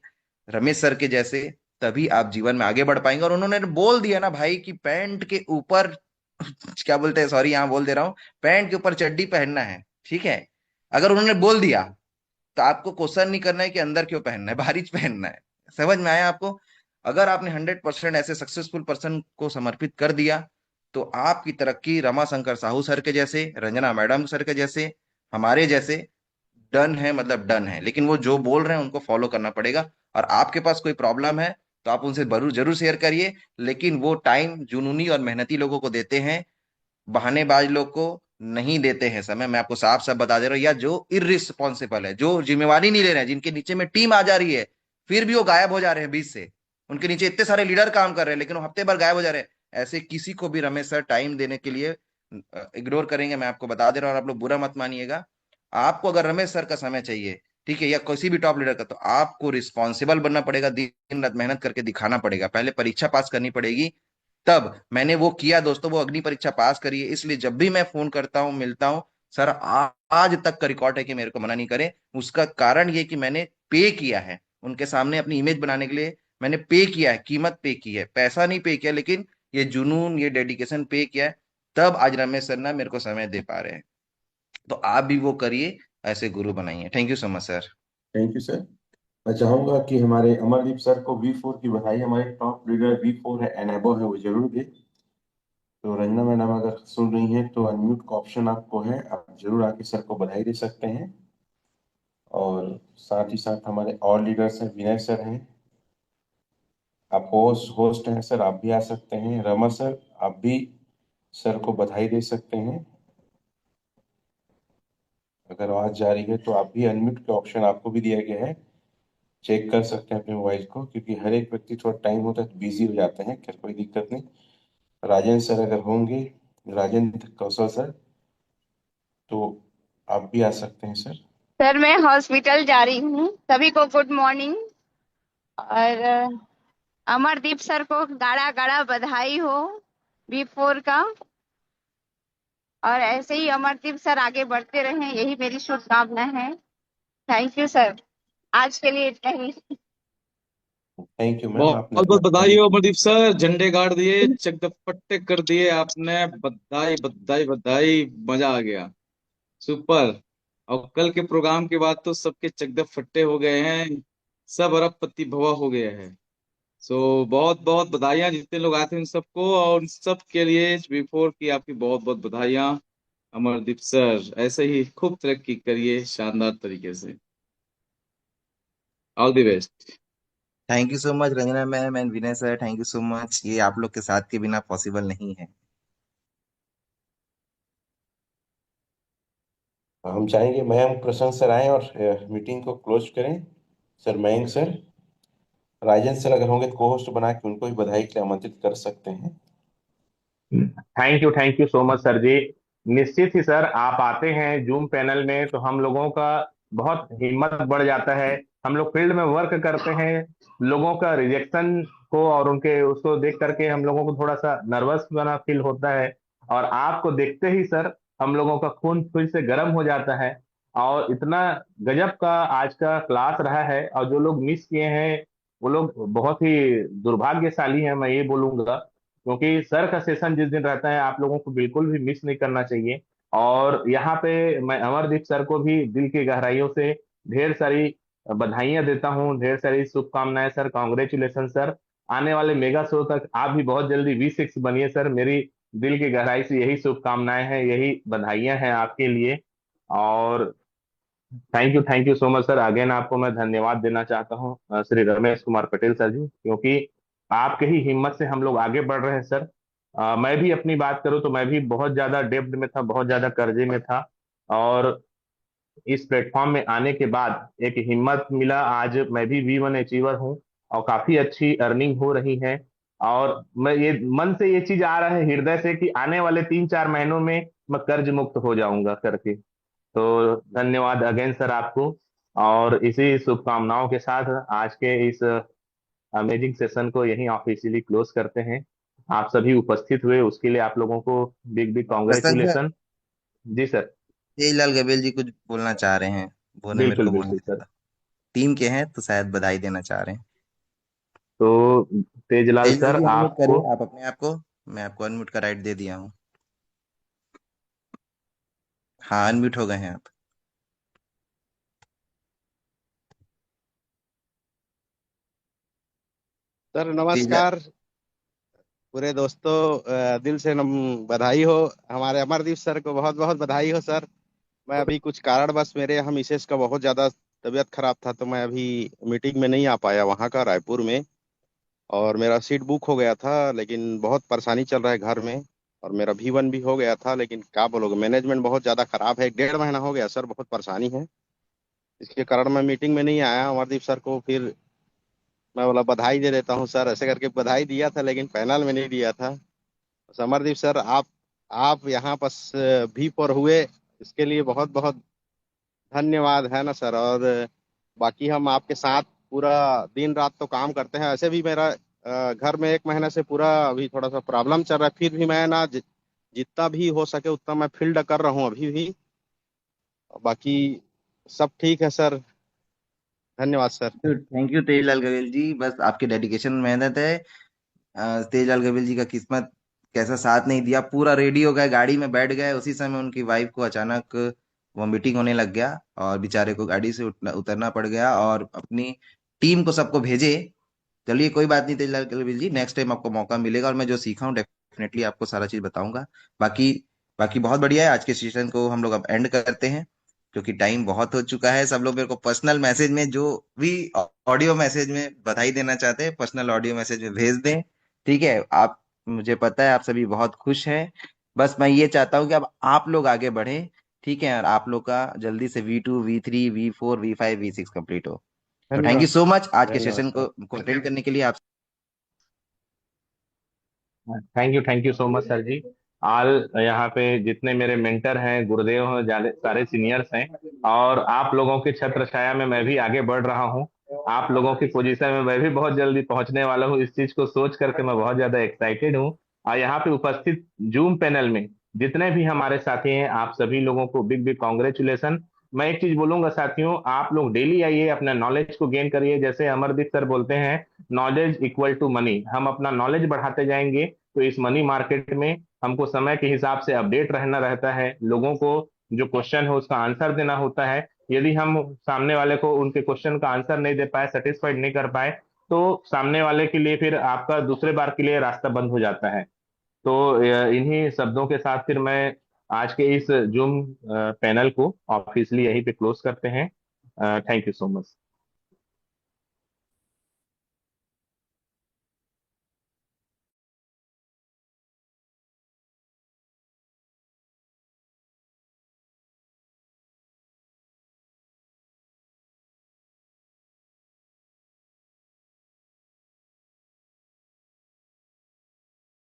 रमेश सर के जैसे, तभी आप जीवन में आगे बढ़ पाएंगे। और उन्होंने बोल दिया ना भाई कि पैंट के ऊपर क्या बोलते हैं, सॉरी यहाँ बोल दे रहा हूँ, पैंट के ऊपर चड्डी पहनना है, ठीक है। अगर उन्होंने बोल दिया तो आपको क्वेश्चन नहीं करना है कि अंदर क्यों पहनना है, बाहरी पहनना है। समझ में आया आपको? अगर आपने 100% ऐसे सक्सेसफुल पर्सन को समर्पित कर दिया, तो आपकी तरक्की रमाशंकर साहू सर के जैसे, रंजना मैडम सर के जैसे, हमारे जैसे डन है, मतलब डन है। लेकिन वो जो बोल रहे हैं उनको फॉलो करना पड़ेगा। और आपके पास कोई प्रॉब्लम है तो आप उनसे जरूर जरूर शेयर करिए, लेकिन वो टाइम जुनूनी और मेहनती लोगों को देते हैं, बहानेबाज लोग को नहीं देते हैं समय। मैं आपको साफ साफ बता दे रहा हूँ। या जो इररिस्पॉन्सिबल है, जो जिम्मेवारी नहीं ले रहे हैं, जिनके नीचे में टीम आ जा रही है फिर भी वो गायब हो जा रहे हैं बीच से, उनके नीचे इतने सारे लीडर काम कर रहे हैं लेकिन वो हफ्ते भर गायब हो जा रहे हैं, ऐसे किसी को भी रमेश सर टाइम देने के लिए इग्नोर करेंगे। मैं आपको बता दे रहा हूँ, और आप लोग बुरा मत मानिएगा। आपको अगर रमेश सर का समय चाहिए, ठीक है, या किसी भी टॉप लीडर का, तो आपको रिस्पॉन्सिबल बनना पड़ेगा, दिन रात मेहनत करके दिखाना पड़ेगा, पहले परीक्षा पास करनी पड़ेगी। तब मैंने वो किया दोस्तों, वो अग्नि परीक्षा पास करी है। इसलिए जब भी मैं फोन करता हूँ, मिलता हूँ, सर आज तक का रिकॉर्ड है कि मेरे को मना नहीं करे। उसका कारण ये कि मैंने पे किया है उनके सामने अपनी इमेज बनाने के लिए। मैंने पे किया है, कीमत पे की है, पैसा नहीं पे किया, लेकिन ये जुनून, ये डेडिकेशन पे किया है। तब आज रमेश सर ना मेरे को समय दे पा रहे हैं। तो आप भी वो करिए, ऐसे गुरु बनाइए। Thank you so much sir. Thank you sir. मैं चाहूंगा कि हमारे अमरदीप सर को V4 की बधाई, हमारे टॉप लीडर V4 है एंड अबव है, वो जरूर दे। तो रंजना मैडम अगर सुन रही हैं तो अनम्यूट का ऑप्शन आपको है, आप जरूर आके सर को बधाई दे सकते हैं। और साथ ही साथ हमारे और लीडर्स हैं, विनय सर हैं, आप होस्ट हैं सर, आप भी आ सकते हैं। रमा सर, आप भी सर को बधाई दे सकते हैं। अगर आवाज जा रही है तो आप भी अनम्यूट का ऑप्शन आपको भी दिया गया है, चेक कर सकते हैं अपने मोबाइल को, क्योंकि हर एक व्यक्ति थोड़ा टाइम होता है तो बिजी हो जाते हैं। खैर कोई दिक्कत नहीं। राजेंद्र सर अगर होंगे, राजेंद्र कौशल सर, तो आप भी आ सकते हैं सर। सर मैं हॉस्पिटल जा रही हूँ। सभी को गुड मॉर्निंग। और अमरदीप सर को गाड़ा गाड़ा बधाई हो V4 का। और ऐसे ही अमरदीप सर आगे बढ़ते रहें, यही मेरी शुभकामना है। Thank you sir. आज के लिए इतना ही। थैंक यू मैम, बहुत आपने बहुत अपना बधाई टाइम। हो अमरदीप सर, झंडे गाड़ दिए, चक द फट्टे कर दिए आपने। बधाई बधाई बधाई, मजा आ गया, सुपर। और कल के प्रोग्राम के बाद तो सबके चक द फट्टे हो गए हैं, सब अरबपति भवा हो गया है। सो बहुत बहुत बधाइयां जितने लोग आए थे उन सबको, और उन सब के लिए V4 की आपकी बहुत बहुत बधाइयां। अमरदीप सर ऐसे ही खूब तरक्की करिए शानदार तरीके से। All the best. Thank you so much Ranjana ma'am and Vinay sir, thank you so much. ये आप लोग के साथ के बिना पॉसिबल नहीं है। हम चाहेंगे मयंक प्रशांत सर आए और मीटिंग को क्लोज करें। Sir Mayank sir, Rajendra sir अगर होंगे तो को होस्ट बना के उनको भी बधाई के लिए आमंत्रित कर सकते हैं। Thank you so much sir ji. निश्चित ही सर, आप आते हैं जूम पैनल में तो हम लोगों का बहुत हिम्मत बढ़ जाता है। हम लोग फील्ड में वर्क करते हैं, लोगों का रिजेक्शन को और उनके उसको देख करके हम लोगों को थोड़ा सा नर्वस बना फील होता है। और आपको देखते ही सर हम लोगों का खून फिर से गर्म हो जाता है। और इतना गजब का आज का क्लास रहा है, और जो लोग मिस किए हैं वो लोग बहुत ही दुर्भाग्यशाली हैं, मैं ये बोलूंगा। क्योंकि सर का सेशन जिस दिन रहता है आप लोगों को बिल्कुल भी मिस नहीं करना चाहिए। और यहाँ पे मैं अमरदीप सर को भी दिल की गहराइयों से ढेर सारी बधाइयां देता हूँ, ढेर सारी शुभकामनाएं सर, कॉन्ग्रेचुलेशन सर। आने वाले मेगा शो तक आप भी बहुत जल्दी V6 बनिए सर, मेरी दिल की गहराई से यही शुभकामनाएं हैं, यही बधाइयां हैं आपके लिए। और thank you so much sir. Again आपको मैं धन्यवाद देना चाहता हूँ श्री रमेश कुमार पटेल सर जी, क्योंकि आपके ही हिम्मत से हम लोग आगे बढ़ रहे हैं सर। मैं भी अपनी बात करूँ तो मैं भी बहुत ज्यादा डेब्ट में था, बहुत ज्यादा कर्जे में था। और इस प्लेटफॉर्म में आने के बाद एक हिम्मत मिला, आज मैं भी V1 अचीवर हूँ और काफी अच्छी अर्निंग हो रही है। और मैं ये मन से ये चीज आ रहा है हृदय से कि आने वाले 3-4 महीनों में मैं कर्ज मुक्त हो जाऊंगा करके। तो धन्यवाद अगेन सर आपको। और इसी शुभकामनाओं के साथ आज के इस अमेजिंग सेशन को यहीं ऑफिशियली क्लोज करते हैं। आप सभी उपस्थित हुए उसके लिए आप लोगों को बिग बिग प्रसन्न सर, कॉन्ग्रेचुलेशन। जी सर। तेजलाल गवेल जी कुछ बोलना चाह रहे हैं, वो ने मेरे बिल्कुल को बोलना बिल्कुल सर। था। टीम के हैं तो शायद बधाई देना चाह रहे हैं। तो तेजलाल तेजलाल सर जी अनम्यूट आपको। करिए आप अपने आप को। मैं आपको अनम्यूट का राइट दे दिया हूँ। हाँ, अनम्यूट हो गए हैं आप। सर तेजलाल, नमस्कार। पूरे दोस्तों दिल से बधाई हो। हमारे अमरदीप सर को बहुत बहुत बधाई हो सर। मैं अभी कुछ कारणवश मेरे यहाँ मिसेस का बहुत ज़्यादा तबीयत खराब था, तो मैं अभी मीटिंग में नहीं आ पाया वहाँ का रायपुर में। और मेरा सीट बुक हो गया था, लेकिन बहुत परेशानी चल रहा है घर में। और मेरा V1 भी हो गया था, लेकिन क्या बोलोगे, मैनेजमेंट बहुत ज़्यादा खराब है। 1.5 महीना हो गया सर, बहुत परेशानी है। इसके कारण मैं मीटिंग में नहीं आया। अमरदीप सर को फिर मैं बोला बधाई दे देता हूँ सर, ऐसे करके बधाई दिया था, लेकिन पैनल में नहीं दिया था। समरदीप सर, आप यहाँ बस V4 हुए, इसके लिए बहुत बहुत धन्यवाद है ना सर। और बाकी हम आपके साथ पूरा दिन रात तो काम करते हैं। ऐसे भी मेरा घर में 1 महीने से पूरा अभी थोड़ा सा प्रॉब्लम चल रहा है, फिर भी मैं ना जितना भी हो सके उतना मैं फील्ड कर रहा हूँ अभी भी। बाकी सब ठीक है सर। धन्यवाद sir. Thank you Tejlal Gawel ji, बस आपकी डेडिकेशन मेहनत है। तेजलाल गवेल जी का किस्मत कैसा साथ नहीं दिया, पूरा रेडी हो गए, गाड़ी में बैठ गए, उसी समय उनकी वाइफ को अचानक वॉमिटिंग होने लग गया और बेचारे को गाड़ी से उतरना पड़ गया और अपनी टीम को सबको भेजे। चलिए कोई बात नहीं तेजलाल गवेल जी, नेक्स्ट टाइम आपको मौका मिलेगा और मैं जो सीखा हूँ डेफिनेटली आपको सारा चीज बताऊंगा। बाकी बाकी बहुत बढ़िया है। आज के सेशन को हम लोग अब एंड करते हैं क्योंकि टाइम बहुत हो चुका है। सब लोग मेरे को पर्सनल मैसेज में, जो भी ऑडियो मैसेज में बधाई देना चाहते हैं, पर्सनल ऑडियो मैसेज में भेज दें। ठीक है, आप, मुझे पता है आप सभी बहुत खुश हैं। बस मैं ये चाहता हूँ कि अब आप लोग आगे बढ़े। ठीक है, और आप लोग का जल्दी से V2 V3 V4 V5 V6 complete हो। तो थैंक यू धन्यवाद। सो मच आज के धन्यवाद सेशन सर। को अटेंड करने के लिए। आप thank you so much sir ji. All यहाँ पे जितने मेरे मेंटर हैं, गुरुदेव हैं, सारे सीनियर्स हैं। और आप लोगों की छत्र छाया में मैं भी आगे बढ़ रहा हूँ। आप लोगों की पोजीशन में मैं भी बहुत जल्दी पहुंचने वाला हूँ। इस चीज को सोच करके मैं बहुत ज्यादा एक्साइटेड हूँ। और यहाँ पे उपस्थित जूम पैनल में जितने भी हमारे साथी हैं, आप सभी लोगों को बिग बिग कॉन्ग्रेचुलेशन। मैं एक चीज बोलूंगा साथियों, आप लोग डेली आइए, अपना नॉलेज को गेन करिए। जैसे अमरदीप सर बोलते हैं, नॉलेज इक्वल टू मनी। हम अपना नॉलेज बढ़ाते जाएंगे तो इस मनी मार्केट में हमको समय के हिसाब से अपडेट रहना रहता है। लोगों को जो क्वेश्चन है उसका आंसर देना होता है। यदि हम सामने वाले को उनके क्वेश्चन का आंसर नहीं दे पाए, सेटिस्फाइड नहीं कर पाए, तो सामने वाले के लिए फिर आपका दूसरे बार के लिए रास्ता बंद हो जाता है। तो इन्हीं शब्दों के साथ फिर मैं आज के इस जूम पैनल को ऑफिशियली यहीं पे क्लोज करते हैं। Thank you so much.